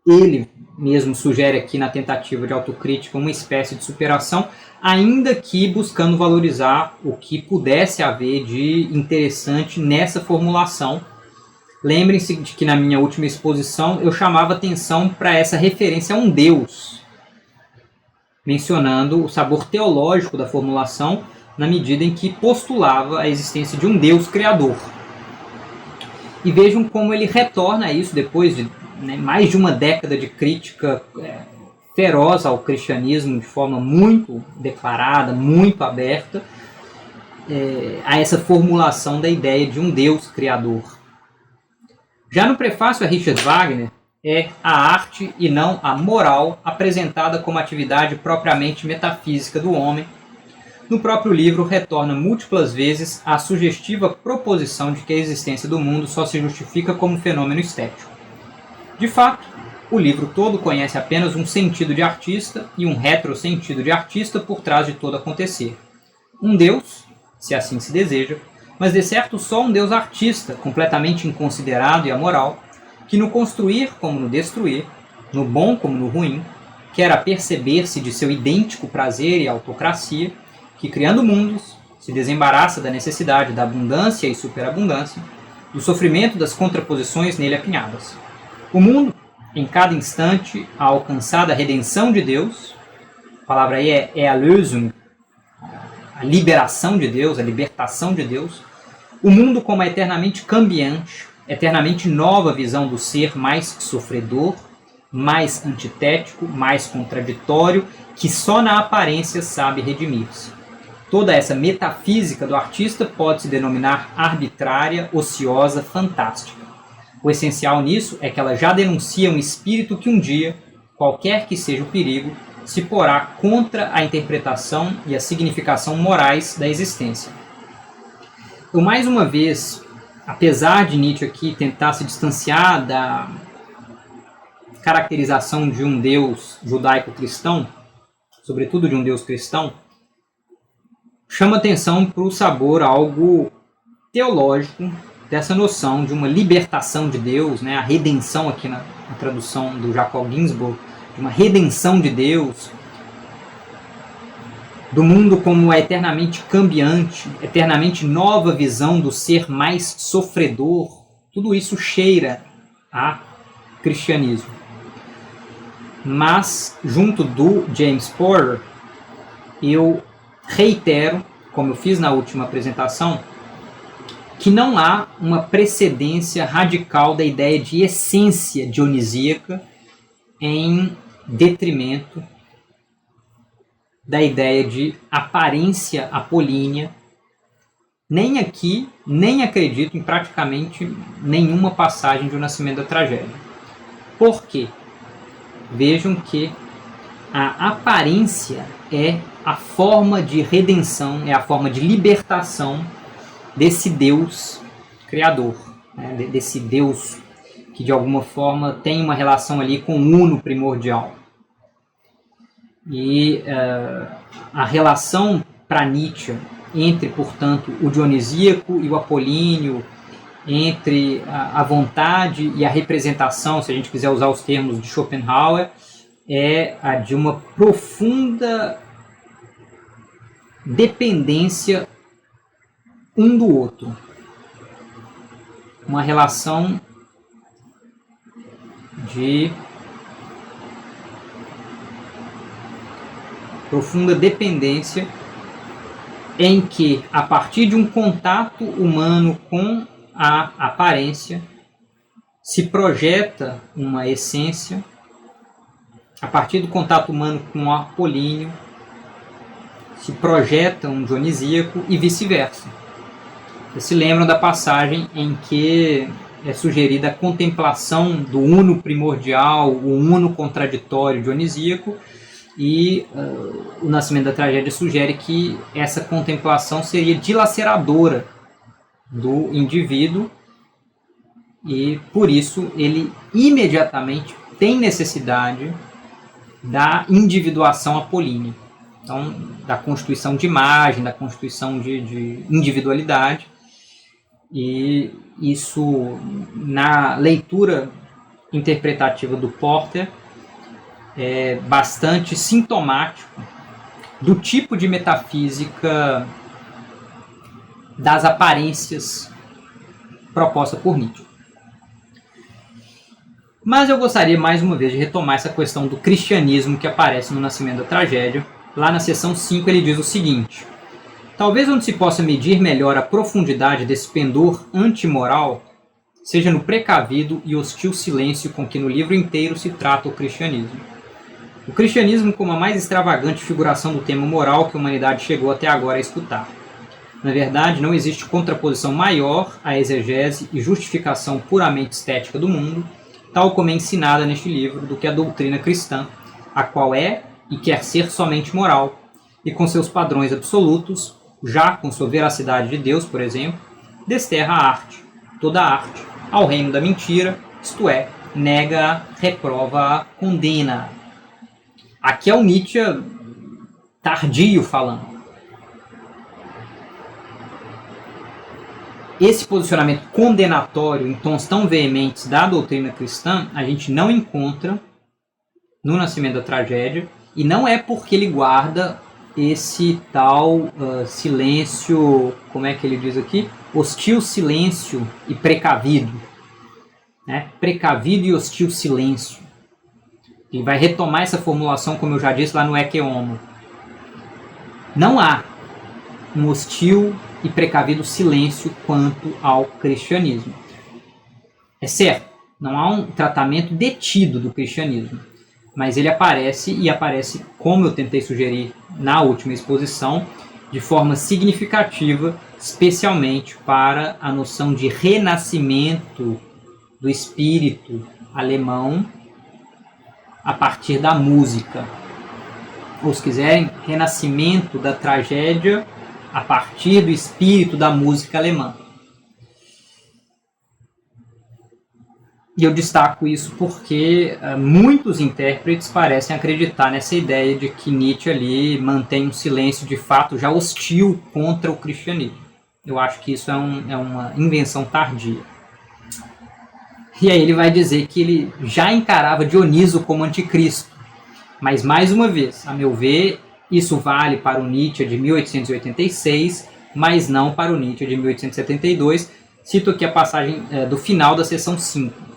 Ele mesmo sugere aqui na tentativa de autocrítica uma espécie de superação, ainda que buscando valorizar o que pudesse haver de interessante nessa formulação, Lembrem-se de que na minha última exposição eu chamava atenção para essa referência a um Deus, mencionando o sabor teológico da formulação na medida em que postulava a existência de um Deus criador. E vejam como ele retorna a isso depois de mais de uma década de crítica feroz ao cristianismo de forma muito declarada, muito aberta, a essa formulação da ideia de um Deus criador. Já no prefácio a Richard Wagner, é a arte e não a moral apresentada como atividade propriamente metafísica do homem. No próprio livro, retorna múltiplas vezes à sugestiva proposição de que a existência do mundo só se justifica como fenômeno estético. De fato, o livro todo conhece apenas um sentido de artista e um retrosentido de artista por trás de todo acontecer. Um Deus, se assim se deseja, mas de certo só um Deus artista, completamente inconsiderado e amoral, que no construir como no destruir, no bom como no ruim, quer aperceber-se de seu idêntico prazer e autocracia, que criando mundos, se desembaraça da necessidade da abundância e superabundância, do sofrimento das contraposições nele apinhadas. O mundo, em cada instante, a alcançar da redenção de Deus, a palavra aí é a Lösung, a liberação de Deus, a libertação de Deus, o mundo como a eternamente cambiante, eternamente nova visão do ser mais sofredor, mais antitético, mais contraditório, que só na aparência sabe redimir-se. Toda essa metafísica do artista pode se denominar arbitrária, ociosa, fantástica. O essencial nisso é que ela já denuncia um espírito que um dia, qualquer que seja o perigo, se porá contra a interpretação e a significação morais da existência. Eu, mais uma vez, apesar de Nietzsche aqui tentar se distanciar da caracterização de um Deus judaico-cristão, sobretudo de um Deus cristão, chama atenção para o sabor algo teológico dessa noção de uma libertação de Deus, a redenção aqui na tradução do Jacob Ginsburg, de uma redenção de Deus, do mundo como a eternamente cambiante, eternamente nova visão do ser mais sofredor. Tudo isso cheira a cristianismo. Mas, junto do James Porter, eu reitero, como eu fiz na última apresentação, que não há uma precedência radical da ideia de essência dionisíaca em detrimento da ideia de aparência apolínea, nem aqui, nem acredito em praticamente nenhuma passagem de O Nascimento da Tragédia. Por quê? Vejam que a aparência é a forma de redenção, é a forma de libertação desse Deus criador, desse Deus que de alguma forma tem uma relação ali com o uno primordial. E a relação para Nietzsche entre, portanto, o dionisíaco e o apolíneo, entre a vontade e a representação, se a gente quiser usar os termos de Schopenhauer, é a de uma profunda dependência um do outro. Uma relação de profunda dependência em que, a partir de um contato humano com a aparência, se projeta uma essência, a partir do contato humano com o apolíneo, se projeta um dionisíaco e vice-versa. Vocês se lembram da passagem em que é sugerida a contemplação do uno primordial, o uno contraditório dionisíaco, e O Nascimento da Tragédia sugere que essa contemplação seria dilaceradora do indivíduo e, por isso, ele imediatamente tem necessidade da individuação apolínea. Então, da constituição de imagem, da constituição de individualidade. E isso, na leitura interpretativa do Porter, é bastante sintomático do tipo de metafísica das aparências proposta por Nietzsche. Mas eu gostaria mais uma vez de retomar essa questão do cristianismo que aparece no Nascimento da Tragédia. Lá na seção 5 ele diz o seguinte: talvez onde se possa medir melhor a profundidade desse pendor antimoral seja no precavido e hostil silêncio com que no livro inteiro se trata o cristianismo. O cristianismo como a mais extravagante figuração do tema moral que a humanidade chegou até agora a escutar. Na verdade, não existe contraposição maior à exegese e justificação puramente estética do mundo, tal como é ensinada neste livro, do que a doutrina cristã, a qual é e quer ser somente moral, e com seus padrões absolutos, já com sua veracidade de Deus, por exemplo, desterra a arte, toda a arte, ao reino da mentira, isto é, nega-a, reprova-a, condena-a. Aqui é o Nietzsche tardio falando. Esse posicionamento condenatório em tons tão veementes da doutrina cristã, a gente não encontra no Nascimento da Tragédia, e não é porque ele guarda esse tal silêncio, como é que ele diz aqui? Hostil silêncio e precavido. Né? Precavido e hostil silêncio. Ele vai retomar essa formulação, como eu já disse lá no Ecce Homo. Não há um hostil e precavido silêncio quanto ao cristianismo. É certo, não há um tratamento detido do cristianismo, mas ele aparece, e aparece, como eu tentei sugerir na última exposição, de forma significativa, especialmente para a noção de renascimento do espírito alemão a partir da música. Ou, se quiserem, renascimento da tragédia a partir do espírito da música alemã. E eu destaco isso porque muitos intérpretes parecem acreditar nessa ideia de que Nietzsche ali mantém um silêncio de fato já hostil contra o cristianismo. Eu acho que isso é uma invenção tardia. E aí ele vai dizer que ele já encarava Dioniso como anticristo. Mas, mais uma vez, a meu ver, isso vale para o Nietzsche de 1886, mas não para o Nietzsche de 1872. Cito aqui a passagem do final da seção 5.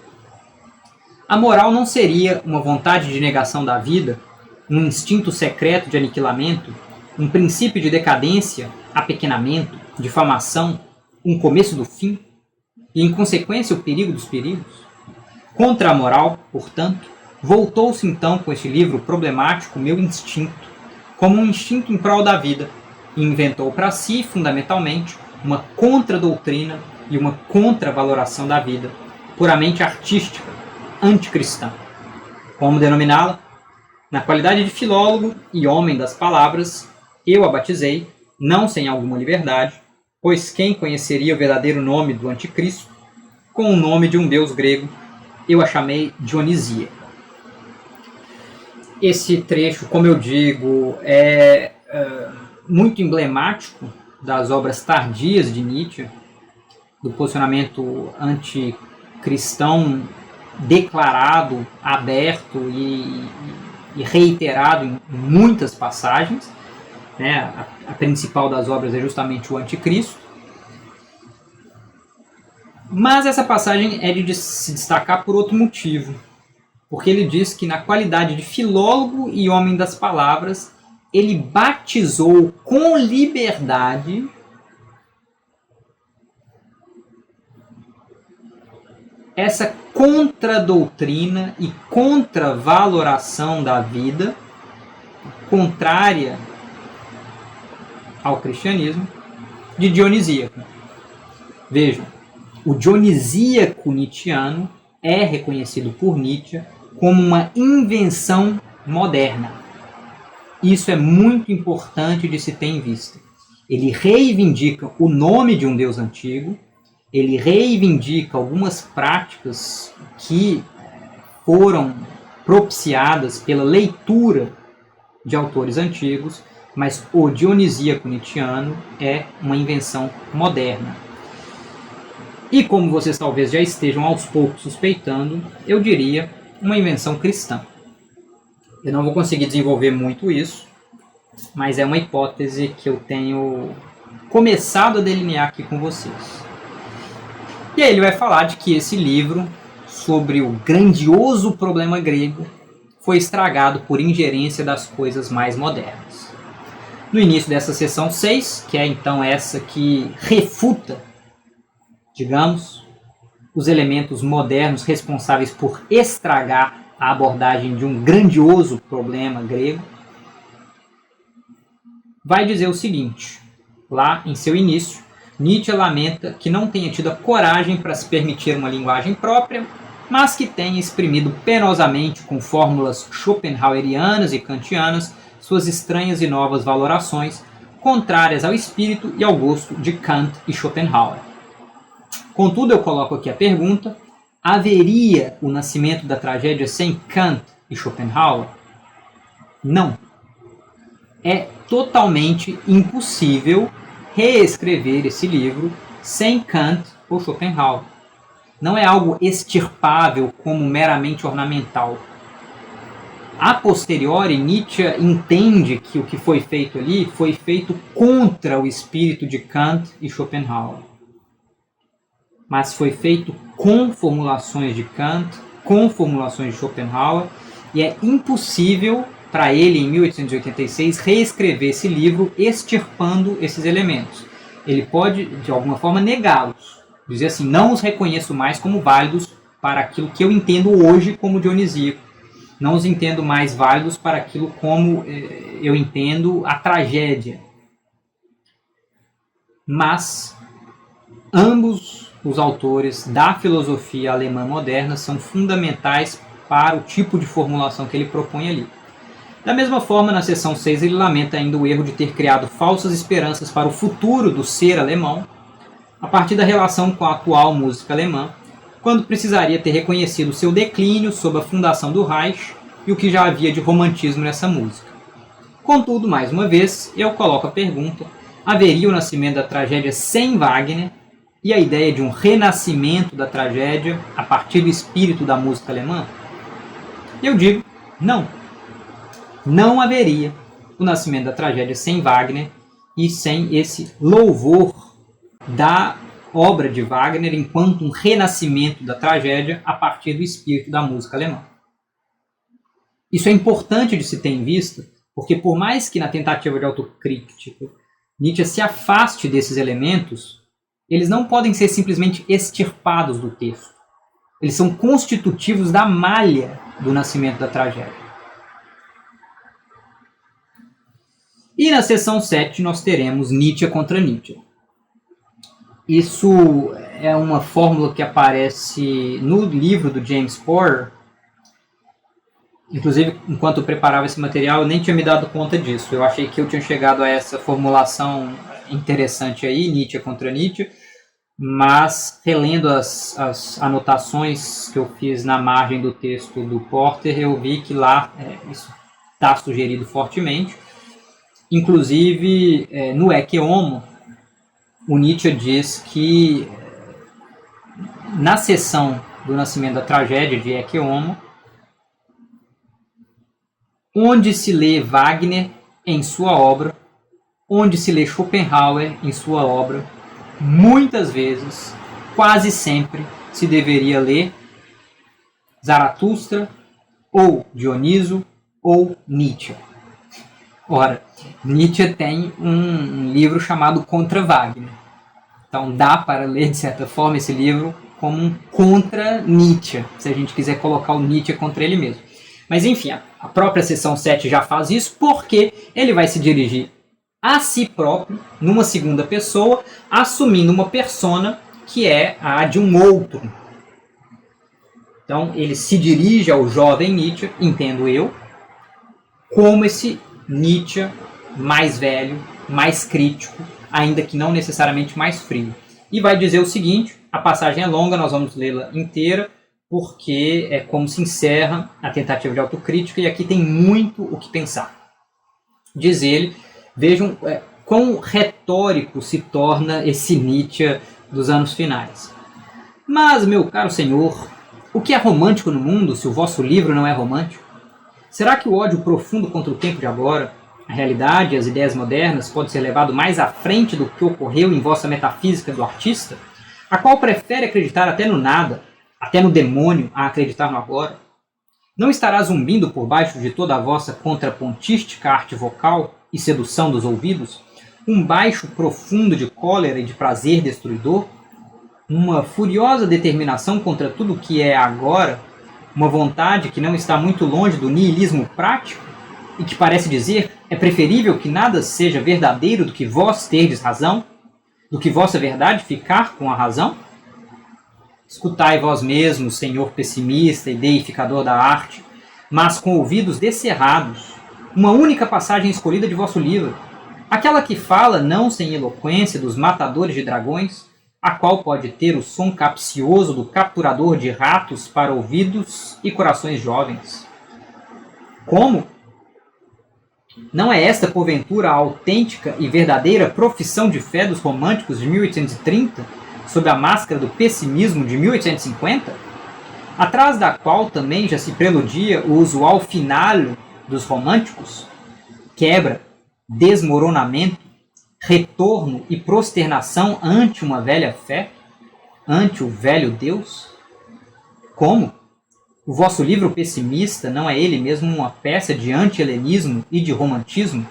A moral não seria uma vontade de negação da vida, um instinto secreto de aniquilamento, um princípio de decadência, apequenamento, difamação, um começo do fim, e em consequência o perigo dos perigos? Contra a moral, portanto, voltou-se então com este livro problemático meu instinto, como um instinto em prol da vida, e inventou para si, fundamentalmente, uma contradoutrina e uma contravaloração da vida, puramente artística, anticristã. Como denominá-la? Na qualidade de filólogo e homem das palavras, eu a batizei, não sem alguma liberdade, pois quem conheceria o verdadeiro nome do anticristo, com o nome de um deus grego, eu a chamei Dionisia. Esse trecho, como eu digo, é muito emblemático das obras tardias de Nietzsche, do posicionamento anticristão declarado, aberto e reiterado em muitas passagens. Né? A principal das obras é justamente o Anticristo. Mas essa passagem é de se destacar por outro motivo. Porque ele diz que na qualidade de filólogo e homem das palavras, ele batizou com liberdade essa contradoutrina e contravaloração da vida, contrária ao cristianismo, de dionisíaco. Vejam, o dionisíaco nietzschiano é reconhecido por Nietzsche como uma invenção moderna. Isso é muito importante de se ter em vista. Ele reivindica o nome de um deus antigo, ele reivindica algumas práticas que foram propiciadas pela leitura de autores antigos, mas o dionisíaco nietzschiano é uma invenção moderna. E como vocês talvez já estejam aos poucos suspeitando, eu diria uma invenção cristã. Eu não vou conseguir desenvolver muito isso, mas é uma hipótese que eu tenho começado a delinear aqui com vocês. E aí ele vai falar de que esse livro sobre o grandioso problema grego foi estragado por ingerência das coisas mais modernas. No início dessa seção 6, que é então essa que refuta, digamos, os elementos modernos responsáveis por estragar a abordagem de um grandioso problema grego, vai dizer o seguinte: lá em seu início, Nietzsche lamenta que não tenha tido a coragem para se permitir uma linguagem própria, mas que tenha exprimido penosamente com fórmulas schopenhauerianas e kantianas suas estranhas e novas valorações, contrárias ao espírito e ao gosto de Kant e Schopenhauer. Contudo, eu coloco aqui a pergunta: haveria o nascimento da tragédia sem Kant e Schopenhauer? Não. É totalmente impossível reescrever esse livro sem Kant ou Schopenhauer. Não é algo extirpável como meramente ornamental. A posteriori, Nietzsche entende que o que foi feito ali foi feito contra o espírito de Kant e Schopenhauer. Mas foi feito com formulações de Kant, com formulações de Schopenhauer, e é impossível para ele, em 1886, reescrever esse livro extirpando esses elementos. Ele pode, de alguma forma, negá-los. Dizer assim: não os reconheço mais como válidos para aquilo que eu entendo hoje como dionisíaco. Não os entendo mais válidos para aquilo como eu entendo a tragédia. Mas ambos os autores da filosofia alemã moderna são fundamentais para o tipo de formulação que ele propõe ali. Da mesma forma, na seção 6, ele lamenta ainda o erro de ter criado falsas esperanças para o futuro do ser alemão, a partir da relação com a atual música alemã, quando precisaria ter reconhecido seu declínio sob a fundação do Reich e o que já havia de romantismo nessa música. Contudo, mais uma vez, eu coloco a pergunta: haveria o nascimento da tragédia sem Wagner e a ideia de um renascimento da tragédia a partir do espírito da música alemã? Eu digo: não. Não haveria o nascimento da tragédia sem Wagner e sem esse louvor da obra de Wagner enquanto um renascimento da tragédia a partir do espírito da música alemã. Isso é importante de se ter em vista, porque por mais que na tentativa de autocrítica Nietzsche se afaste desses elementos, eles não podem ser simplesmente extirpados do texto. Eles são constitutivos da malha do nascimento da tragédia. E na seção 7 nós teremos Nietzsche contra Nietzsche. Isso é uma fórmula que aparece no livro do James Porter. Inclusive, enquanto eu preparava esse material, eu nem tinha me dado conta disso. Eu achei que eu tinha chegado a essa formulação interessante aí, Nietzsche contra Nietzsche, mas relendo as anotações que eu fiz na margem do texto do Porter, eu vi que lá isso está sugerido fortemente. Inclusive, no Ecce Homo, o Nietzsche diz que na seção do nascimento da tragédia de Ecce Homo, onde se lê Wagner em sua obra, onde se lê Schopenhauer em sua obra, muitas vezes, quase sempre, se deveria ler Zaratustra, ou Dioniso, ou Nietzsche. Ora, Nietzsche tem um livro chamado Contra Wagner. Então dá para ler, de certa forma, esse livro como um contra Nietzsche, se a gente quiser colocar o Nietzsche contra ele mesmo. Mas enfim, a própria seção 7 já faz isso, porque ele vai se dirigir a si próprio, numa segunda pessoa, assumindo uma persona que é a de um outro. Então ele se dirige ao jovem Nietzsche, entendo eu, como esse Nietzsche mais velho, mais crítico, ainda que não necessariamente mais frio. E vai dizer o seguinte: a passagem é longa, nós vamos lê-la inteira, porque é como se encerra a tentativa de autocrítica, e aqui tem muito o que pensar. Diz ele, vejam quão retórico se torna esse Nietzsche dos anos finais. Mas, meu caro senhor, o que é romântico no mundo, se o vosso livro não é romântico? Será que o ódio profundo contra o tempo de agora, a realidade e as ideias modernas pode ser levado mais à frente do que ocorreu em vossa metafísica do artista, a qual prefere acreditar até no nada, até no demônio, a acreditar no agora? Não estará zumbindo por baixo de toda a vossa contrapontística arte vocal e sedução dos ouvidos um baixo profundo de cólera e de prazer destruidor? Uma furiosa determinação contra tudo o que é agora, uma vontade que não está muito longe do niilismo prático e que parece dizer é preferível que nada seja verdadeiro do que vós terdes razão, do que vossa verdade ficar com a razão? Escutai vós mesmos, senhor pessimista e deificador da arte, mas com ouvidos descerrados, uma única passagem escolhida de vosso livro, aquela que fala, não sem eloquência, dos matadores de dragões, a qual pode ter o som capcioso do capturador de ratos para ouvidos e corações jovens. Como? Não é esta, porventura, a autêntica e verdadeira profissão de fé dos românticos de 1830, sob a máscara do pessimismo de 1850? Atrás da qual também já se preludia o usual finale dos românticos? Quebra, desmoronamento, retorno e prosternação ante uma velha fé? Ante o velho Deus? Como? O vosso livro pessimista não é ele mesmo uma peça de anti-helenismo e de romantismo?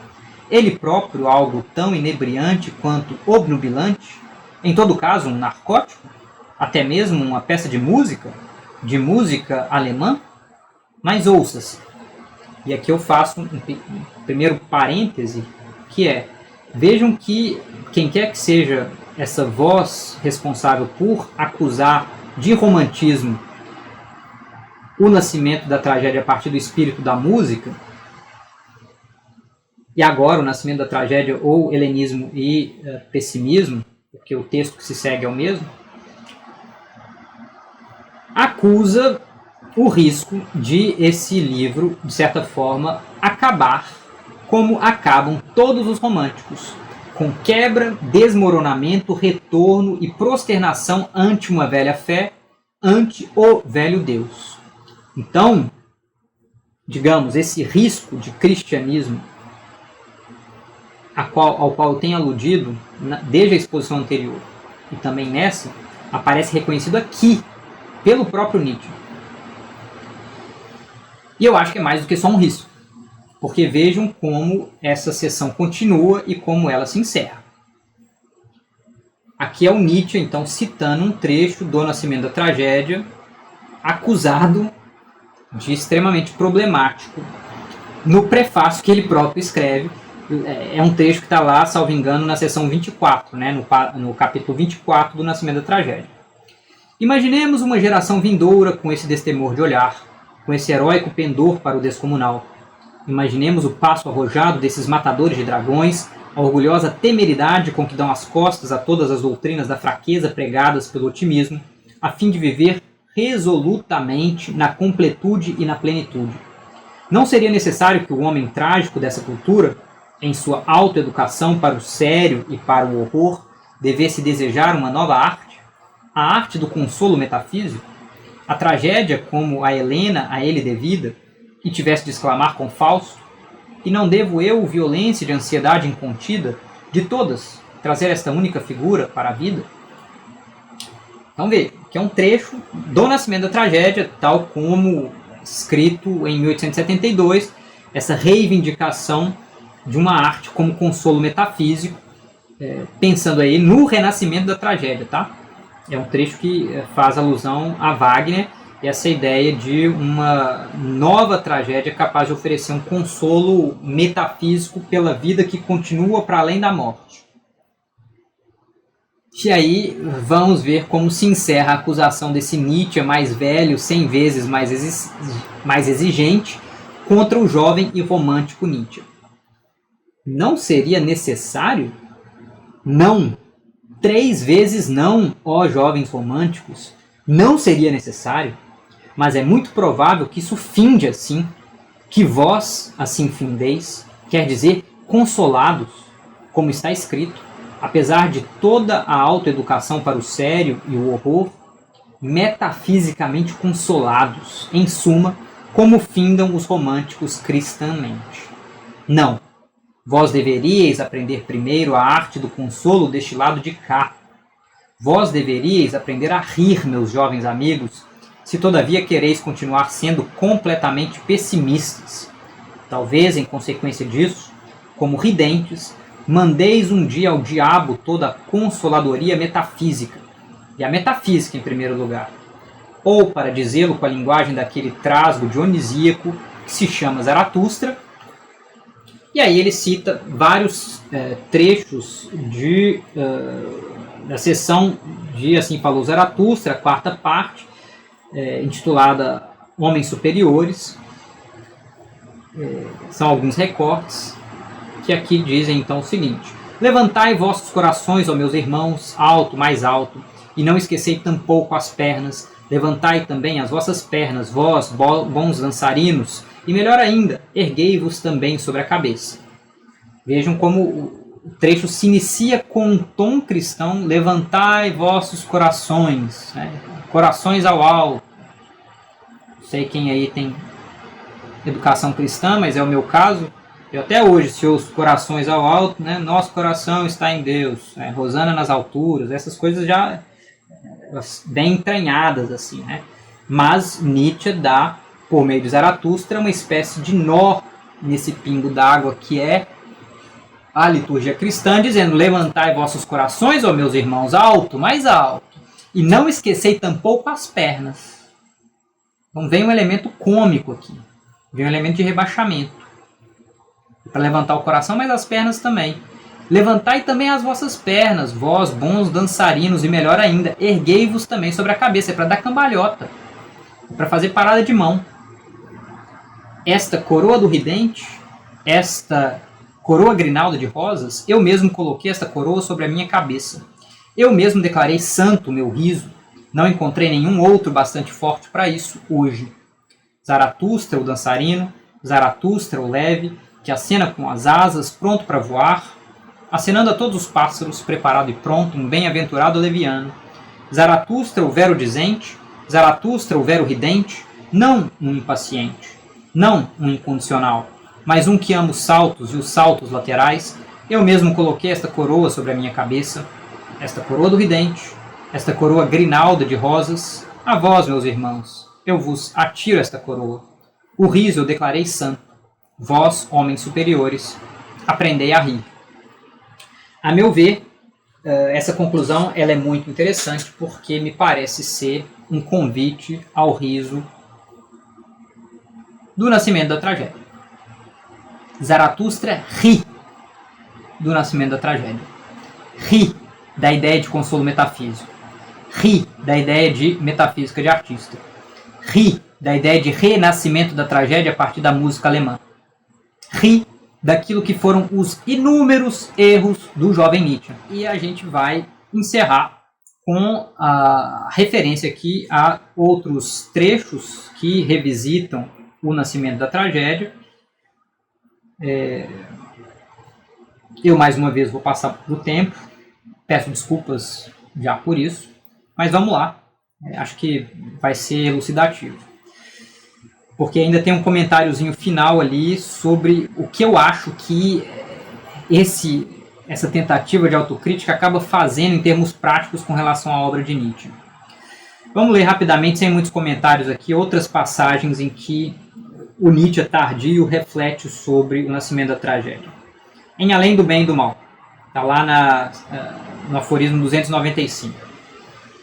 Ele próprio algo tão inebriante quanto obnubilante? Em todo caso, um narcótico? Até mesmo uma peça de música alemã? Mas ouça-se. E aqui eu faço um primeiro parêntese, que é: vejam que quem quer que seja essa voz responsável por acusar de romantismo o nascimento da tragédia a partir do espírito da música, e agora o nascimento da tragédia ou helenismo e pessimismo, porque o texto que se segue é o mesmo, acusa o risco de esse livro, de certa forma, acabar como acabam todos os românticos, com quebra, desmoronamento, retorno e prosternação ante uma velha fé, ante o velho Deus. Então, digamos, esse risco de cristianismo ao qual eu tenho aludido desde a exposição anterior e também nessa, aparece reconhecido aqui pelo próprio Nietzsche. E eu acho que é mais do que só um risco, porque vejam como essa sessão continua e como ela se encerra. Aqui é o Nietzsche, então, citando um trecho do Nascimento da Tragédia, acusado de extremamente problemático no prefácio que ele próprio escreve. É um trecho que está lá, salvo engano, na seção 24, né, no capítulo 24 do Nascimento da Tragédia. Imaginemos uma geração vindoura com esse destemor de olhar, com esse heróico pendor para o descomunal. Imaginemos o passo arrojado desses matadores de dragões, a orgulhosa temeridade com que dão as costas a todas as doutrinas da fraqueza pregadas pelo otimismo, a fim de viver resolutamente na completude e na plenitude. Não seria necessário que o homem trágico dessa cultura, em sua autoeducação para o sério e para o horror, devesse desejar uma nova arte? A arte do consolo metafísico? A tragédia como a Helena a ele devida, e tivesse de exclamar com Fausto: e não devo eu, violência de ansiedade incontida, de todas, trazer esta única figura para a vida? Então veja, que é um trecho do Nascimento da Tragédia, tal como escrito em 1872, essa reivindicação de uma arte como consolo metafísico, pensando aí no renascimento da tragédia, tá? É um trecho que faz alusão a Wagner, e essa ideia de uma nova tragédia capaz de oferecer um consolo metafísico pela vida que continua para além da morte. E aí vamos ver como se encerra a acusação desse Nietzsche mais velho, 100 vezes mais exigente, contra o jovem e romântico Nietzsche. Não seria necessário? Não. 3 vezes não, ó jovens românticos. Não seria necessário, mas é muito provável que isso finde assim, que vós assim findeis, quer dizer, consolados, como está escrito, apesar de toda a autoeducação para o sério e o horror, metafisicamente consolados, em suma, como findam os românticos cristãmente. Não, vós deveríeis aprender primeiro a arte do consolo deste lado de cá. Vós deveríeis aprender a rir, meus jovens amigos, se todavia quereis continuar sendo completamente pessimistas, talvez em consequência disso, como ridentes, mandeis um dia ao diabo toda a consoladoria metafísica, e a metafísica em primeiro lugar, ou, para dizê-lo com a linguagem daquele trasgo dionisíaco que se chama Zaratustra. E aí ele cita vários trechos da sessão de Assim Falou Zaratustra, a quarta parte, intitulada Homens Superiores. São alguns recortes que aqui dizem então o seguinte: levantai vossos corações, ó meus irmãos, alto, mais alto, e não esquecei tampouco as pernas. Levantai também as vossas pernas, vós, bons dançarinos, e melhor ainda, erguei-vos também sobre a cabeça. Vejam como o trecho se inicia com um tom cristão: levantai vossos corações, né? Corações ao alto. Não sei quem aí tem educação cristã, mas é o meu caso. Eu até hoje, se ouço corações ao alto, né? Nosso coração está em Deus, Rosana nas alturas, essas coisas já bem entranhadas assim, né? Mas Nietzsche dá, por meio de Zaratustra, uma espécie de nó nesse pingo d'água que é a liturgia cristã, dizendo: levantai vossos corações, ó meus irmãos, alto, mais alto, e não esquecei tampouco as pernas. Então vem um elemento cômico aqui, vem um elemento de rebaixamento, para levantar o coração, mas as pernas também. Levantai também as vossas pernas, vós, bons dançarinos, e melhor ainda, erguei-vos também sobre a cabeça. É para dar cambalhota, é para fazer parada de mão. Esta coroa do ridente, esta coroa grinalda de rosas, eu mesmo coloquei esta coroa sobre a minha cabeça. Eu mesmo declarei santo o meu riso. Não encontrei nenhum outro bastante forte para isso hoje. Zaratustra, o dançarino, Zaratustra, o leve, que acena com as asas, pronto para voar, acenando a todos os pássaros, preparado e pronto, um bem-aventurado leviano. Zaratustra, o vero dizente, Zaratustra, o vero ridente, não um impaciente, não um incondicional, mas um que ama os saltos e os saltos laterais. Eu mesmo coloquei esta coroa sobre a minha cabeça, esta coroa do ridente, esta coroa grinalda de rosas. A vós, meus irmãos, eu vos atiro esta coroa. O riso eu declarei santo. Vós, homens superiores, aprendei a rir. A meu ver, essa conclusão ela é muito interessante porque me parece ser um convite ao riso do nascimento da tragédia. Zaratustra ri do nascimento da tragédia. Ri da ideia de consolo metafísico. Ri da ideia de metafísica de artista. Ri da ideia de renascimento da tragédia a partir da música alemã. Ri daquilo que foram os inúmeros erros do jovem Nietzsche. E a gente vai encerrar com a referência aqui a outros trechos que revisitam o nascimento da tragédia. Eu mais uma vez vou passar do tempo, peço desculpas já por isso, mas vamos lá, acho que vai ser elucidativo. Porque ainda tem um comentáriozinho final ali sobre o que eu acho que essa tentativa de autocrítica acaba fazendo em termos práticos com relação à obra de Nietzsche. Vamos ler rapidamente, sem muitos comentários aqui, outras passagens em que o Nietzsche tardio reflete sobre o nascimento da tragédia. Em Além do Bem e do Mal, está lá no aforismo 295.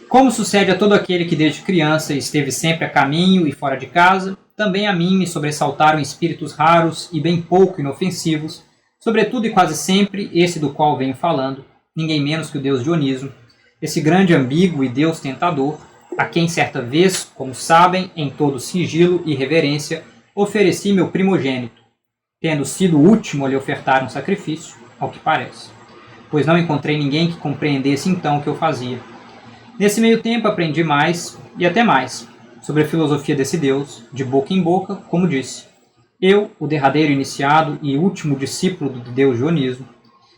Como sucede a todo aquele que desde criança esteve sempre a caminho e fora de casa, também a mim me sobressaltaram espíritos raros e bem pouco inofensivos, sobretudo e quase sempre esse do qual venho falando, ninguém menos que o deus Dioniso, esse grande ambíguo e deus tentador, a quem certa vez, como sabem, em todo sigilo e reverência, ofereci meu primogênito, tendo sido o último a lhe ofertar um sacrifício, ao que parece, pois não encontrei ninguém que compreendesse então o que eu fazia. Nesse meio tempo aprendi mais, e até mais, sobre a filosofia desse Deus, de boca em boca, como disse. Eu, o derradeiro iniciado e último discípulo do Deus Dioniso,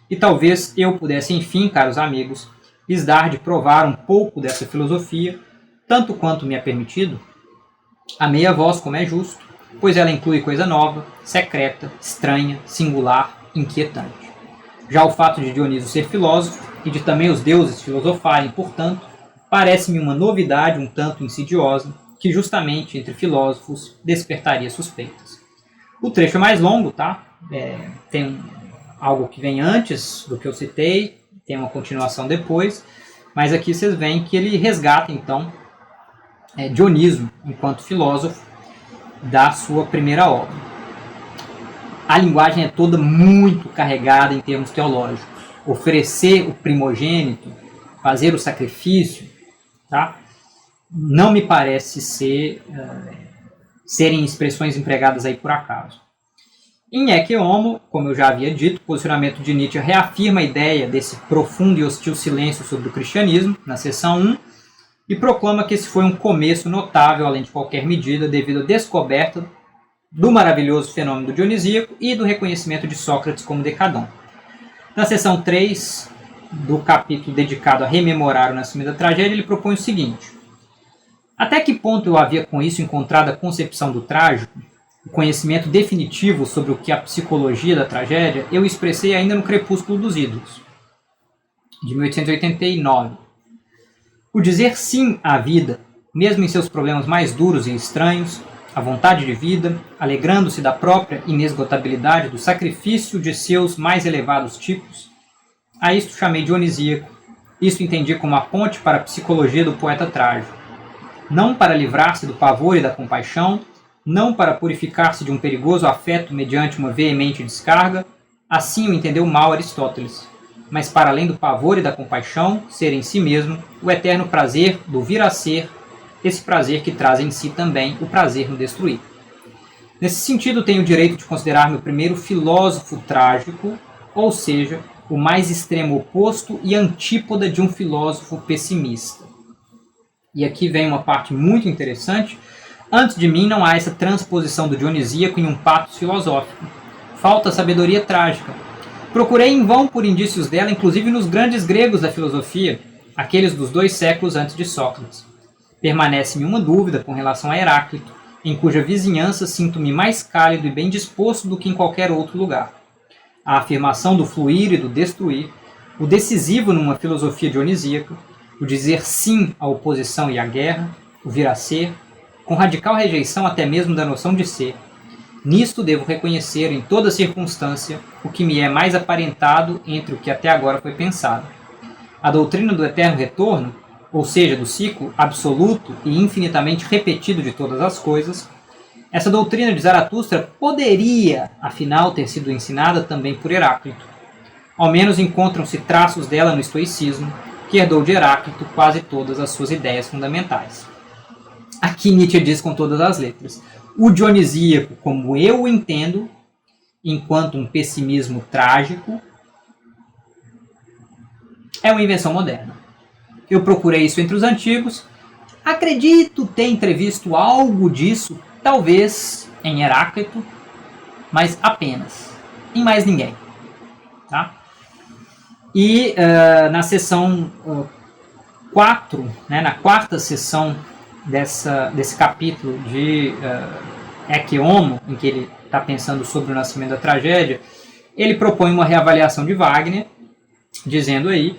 e talvez eu pudesse, enfim, caros amigos, lhes dar de provar um pouco dessa filosofia, tanto quanto me é permitido. Amei a vós como é justo, pois ela inclui coisa nova, secreta, estranha, singular, inquietante. Já o fato de Dioniso ser filósofo, e de também os deuses filosofarem, portanto, parece-me uma novidade um tanto insidiosa, que justamente entre filósofos despertaria suspeitas. O trecho é mais longo, tá? Tem algo que vem antes do que eu citei, tem uma continuação depois, mas aqui vocês veem que ele resgata, então, Dioniso, enquanto filósofo, da sua primeira obra. A linguagem é toda muito carregada em termos teológicos. Oferecer o primogênito, fazer o sacrifício, tá? Não me parece serem expressões empregadas aí por acaso. Em Ecce Homo, como eu já havia dito, o posicionamento de Nietzsche reafirma a ideia desse profundo e hostil silêncio sobre o cristianismo, na seção 1, e proclama que esse foi um começo notável, além de qualquer medida, devido à descoberta do maravilhoso fenômeno dionisíaco e do reconhecimento de Sócrates como decadão. Na seção 3 do capítulo dedicado a rememorar o nascimento da tragédia, ele propõe o seguinte: até que ponto eu havia com isso encontrado a concepção do trágico, o conhecimento definitivo sobre o que é a psicologia da tragédia, eu expressei ainda no Crepúsculo dos Ídolos, de 1889. O dizer sim à vida, mesmo em seus problemas mais duros e estranhos, a vontade de vida, alegrando-se da própria inesgotabilidade do sacrifício de seus mais elevados tipos, a isto chamei dionisíaco, isto entendi como a ponte para a psicologia do poeta trágico. Não para livrar-se do pavor e da compaixão, não para purificar-se de um perigoso afeto mediante uma veemente descarga, assim o entendeu mal Aristóteles, mas para além do pavor e da compaixão, ser em si mesmo o eterno prazer do vir a ser, esse prazer que traz em si também o prazer no destruir. Nesse sentido, tenho o direito de considerar-me o primeiro filósofo trágico, ou seja, o mais extremo oposto e antípoda de um filósofo pessimista. E aqui vem uma parte muito interessante. Antes de mim não há essa transposição do dionisíaco em um patos filosófico. Falta sabedoria trágica. Procurei em vão por indícios dela, inclusive nos grandes gregos da filosofia, aqueles dos 2 séculos antes de Sócrates. Permanece-me uma dúvida com relação a Heráclito, em cuja vizinhança sinto-me mais cálido e bem disposto do que em qualquer outro lugar. A afirmação do fluir e do destruir, o decisivo numa filosofia dionisíaca, o dizer sim à oposição e à guerra, o vir a ser, com radical rejeição até mesmo da noção de ser. Nisto devo reconhecer em toda circunstância o que me é mais aparentado entre o que até agora foi pensado. A doutrina do eterno retorno, ou seja, do ciclo absoluto e infinitamente repetido de todas as coisas, essa doutrina de Zaratustra poderia, afinal, ter sido ensinada também por Heráclito. Ao menos encontram-se traços dela no estoicismo, que herdou de Heráclito quase todas as suas ideias fundamentais. Aqui Nietzsche diz com todas as letras: o dionisíaco, como eu o entendo, enquanto um pessimismo trágico, é uma invenção moderna. Eu procurei isso entre os antigos, acredito ter entrevisto algo disso, talvez em Heráclito, mas apenas, em mais ninguém. Tá? E na seção 4, na quarta sessão desse capítulo de Ecce Homo, em que ele está pensando sobre o nascimento da tragédia, ele propõe uma reavaliação de Wagner, dizendo aí: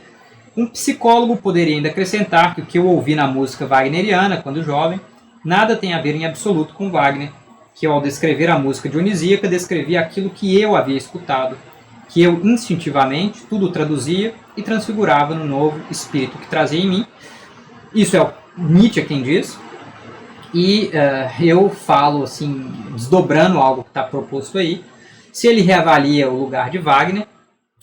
um psicólogo poderia ainda acrescentar que o que eu ouvi na música wagneriana, quando jovem, nada tem a ver em absoluto com Wagner, que eu, ao descrever a música dionisíaca, descrevia aquilo que eu havia escutado, que eu instintivamente tudo traduzia e transfigurava no novo espírito que trazia em mim. Isso é o Nietzsche quem diz, e eu falo assim, desdobrando algo que está proposto aí. Se ele reavalia o lugar de Wagner,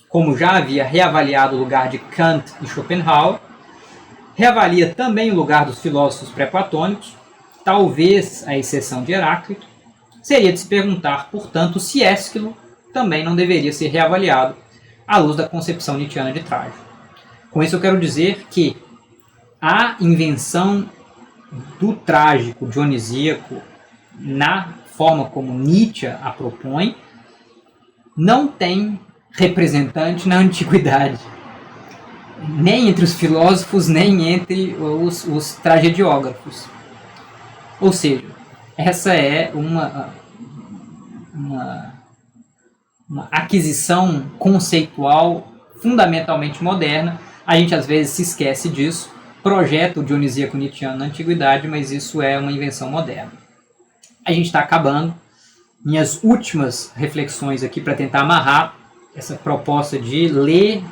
como já havia reavaliado o lugar de Kant e Schopenhauer, reavalia também o lugar dos filósofos pré-platônicos, talvez à exceção de Heráclito. Seria de se perguntar, portanto, se Ésquilo também não deveria ser reavaliado à luz da concepção nietzschiana de trágico. Com isso eu quero dizer que a invenção do trágico dionisíaco, na forma como Nietzsche a propõe, não tem representante na antiguidade, nem entre os filósofos, nem entre os tragediógrafos. Ou seja, essa é uma aquisição conceitual fundamentalmente moderna. A gente às vezes se esquece disso, projeta o dionisíaco nietzscheano na antiguidade, mas isso é uma invenção moderna. A gente está acabando. Minhas últimas reflexões aqui para tentar amarrar essa proposta de ler,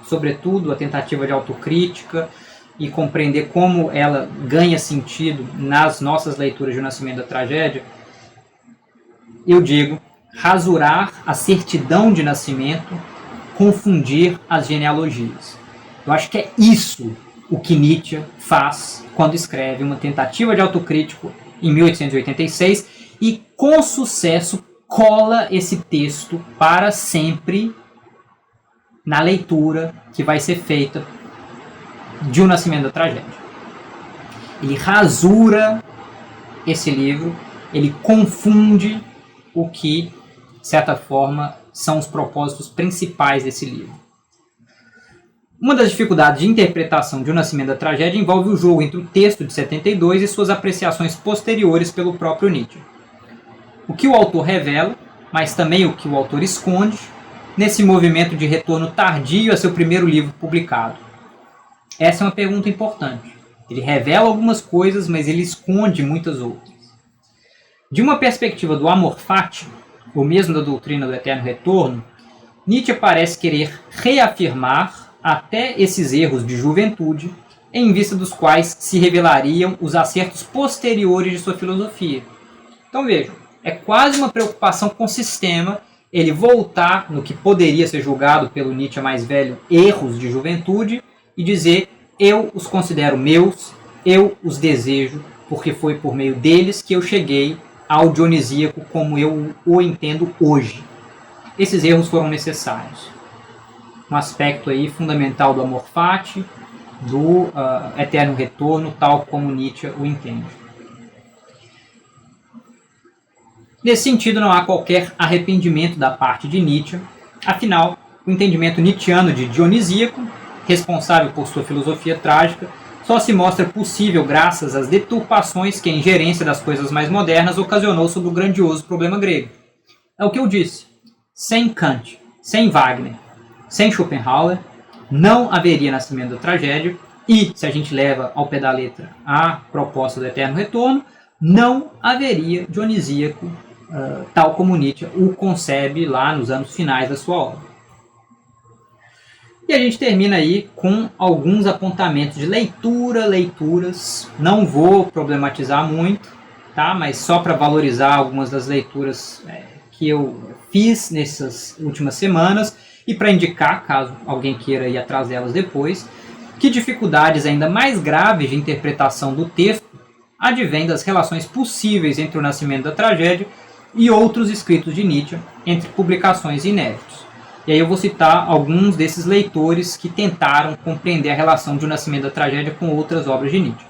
sobretudo, a tentativa de autocrítica e compreender como ela ganha sentido nas nossas leituras de O Nascimento da Tragédia. Eu digo, rasurar a certidão de nascimento, confundir as genealogias. Eu acho que é isso o que Nietzsche faz quando escreve Uma Tentativa de Autocrítico em 1886 e, com sucesso, cola esse texto para sempre na leitura que vai ser feita de O Nascimento da Tragédia. Ele rasura esse livro, ele confunde o que, de certa forma, são os propósitos principais desse livro. Uma das dificuldades de interpretação de O Nascimento da Tragédia envolve o jogo entre o texto de 72 e suas apreciações posteriores pelo próprio Nietzsche. O que o autor revela, mas também o que o autor esconde, nesse movimento de retorno tardio a seu primeiro livro publicado. Essa é uma pergunta importante. Ele revela algumas coisas, mas ele esconde muitas outras. De uma perspectiva do amor fati, ou mesmo da doutrina do eterno retorno, Nietzsche parece querer reafirmar até esses erros de juventude, em vista dos quais se revelariam os acertos posteriores de sua filosofia. Então vejam, é quase uma preocupação com o sistema ele voltar no que poderia ser julgado pelo Nietzsche mais velho erros de juventude e dizer: eu os considero meus, eu os desejo, porque foi por meio deles que eu cheguei ao dionisíaco como eu o entendo hoje. Esses erros foram necessários. Um aspecto aí fundamental do amor fati, do eterno retorno, tal como Nietzsche o entende. Nesse sentido, não há qualquer arrependimento da parte de Nietzsche. Afinal, o entendimento nietzschiano de dionisíaco, responsável por sua filosofia trágica, só se mostra possível graças às deturpações que a ingerência das coisas mais modernas ocasionou sobre o grandioso problema grego. É o que eu disse. Sem Kant, sem Wagner, sem Schopenhauer, não haveria Nascimento da Tragédia e, se a gente leva ao pé da letra a proposta do eterno retorno, não haveria dionisíaco, tal como Nietzsche o concebe lá nos anos finais da sua obra. E a gente termina aí com alguns apontamentos de leituras. Não vou problematizar muito, tá? Mas só para valorizar algumas das leituras que eu fiz nessas últimas semanas e para indicar, caso alguém queira ir atrás delas depois, que dificuldades ainda mais graves de interpretação do texto advêm das relações possíveis entre O Nascimento da Tragédia e outros escritos de Nietzsche, entre publicações inéditos. E aí eu vou citar alguns desses leitores que tentaram compreender a relação de O Nascimento da Tragédia com outras obras de Nietzsche.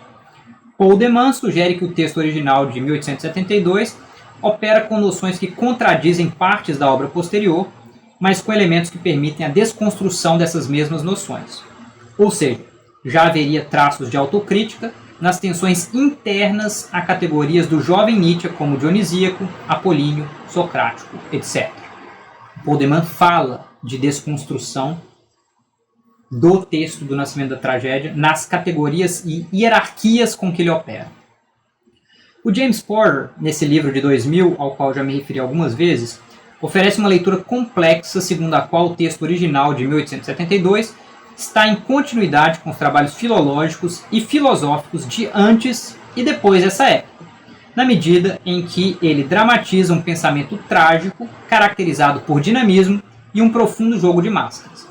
Paul Deman sugere que o texto original de 1872 opera com noções que contradizem partes da obra posterior, mas com elementos que permitem a desconstrução dessas mesmas noções. Ou seja, já haveria traços de autocrítica nas tensões internas a categorias do jovem Nietzsche como dionisíaco, apolíneo, socrático, etc. Paul Deman fala de desconstrução do texto do Nascimento da Tragédia nas categorias e hierarquias com que ele opera. O James Porter, nesse livro de 2000, ao qual já me referi algumas vezes, oferece uma leitura complexa segundo a qual o texto original de 1872 está em continuidade com os trabalhos filológicos e filosóficos de antes e depois dessa época, na medida em que ele dramatiza um pensamento trágico caracterizado por dinamismo e um profundo jogo de máscaras.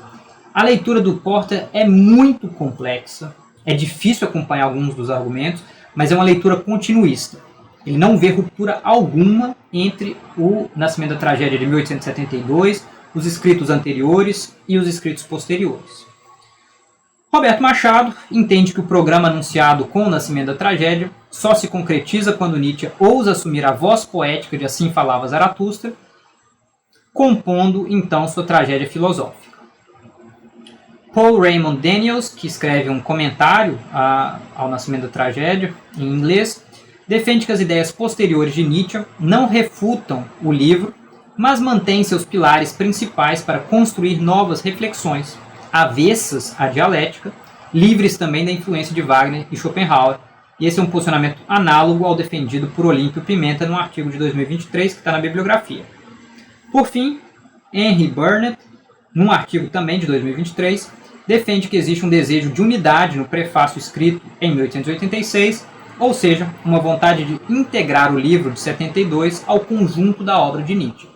A leitura do Porter é muito complexa, é difícil acompanhar alguns dos argumentos, mas é uma leitura continuista. Ele não vê ruptura alguma entre o Nascimento da Tragédia de 1872, os escritos anteriores e os escritos posteriores. Roberto Machado entende que o programa anunciado com o Nascimento da Tragédia só se concretiza quando Nietzsche ousa assumir a voz poética de Assim Falava Zaratustra, compondo então sua tragédia filosófica. Paul Raymond Daniels, que escreve um comentário ao Nascimento da Tragédia, em inglês, defende que as ideias posteriores de Nietzsche não refutam o livro, mas mantêm seus pilares principais para construir novas reflexões, avessas à dialética, livres também da influência de Wagner e Schopenhauer. E esse é um posicionamento análogo ao defendido por Olímpio Pimenta num artigo de 2023 que está na bibliografia. Por fim, Henry Burnett, num artigo também de 2023, defende que existe um desejo de unidade no prefácio escrito em 1886, ou seja, uma vontade de integrar o livro de 72 ao conjunto da obra de Nietzsche.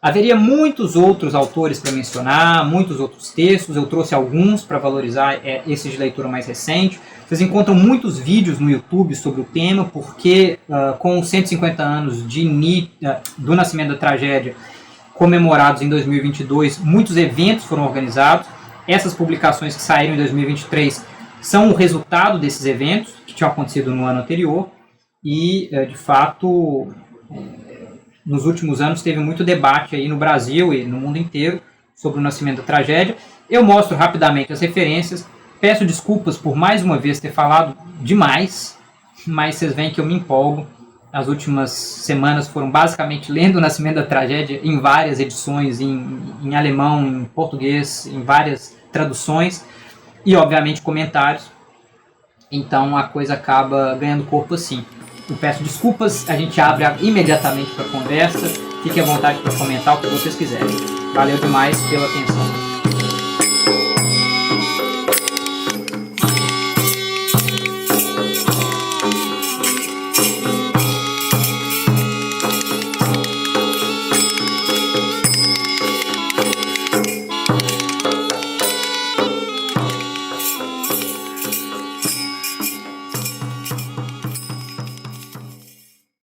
Haveria muitos outros autores para mencionar, muitos outros textos, eu trouxe alguns para valorizar esses de leitura mais recente. Vocês encontram muitos vídeos no YouTube sobre o tema, porque com os 150 anos de do nascimento da tragédia comemorados em 2022, muitos eventos foram organizados. Essas publicações que saíram em 2023 são o resultado desses eventos que tinham acontecido no ano anterior e, de fato, nos últimos anos teve muito debate aí no Brasil e no mundo inteiro sobre o nascimento da tragédia. Eu mostro rapidamente as referências, peço desculpas por mais uma vez ter falado demais, mas vocês veem que eu me empolgo. As últimas semanas foram basicamente lendo o nascimento da tragédia em várias edições, em alemão, em português, em várias traduções e, obviamente, comentários. Então a coisa acaba ganhando corpo assim. Eu peço desculpas, a gente abre imediatamente para conversa. Fiquem à vontade para comentar o que vocês quiserem. Valeu demais pela atenção.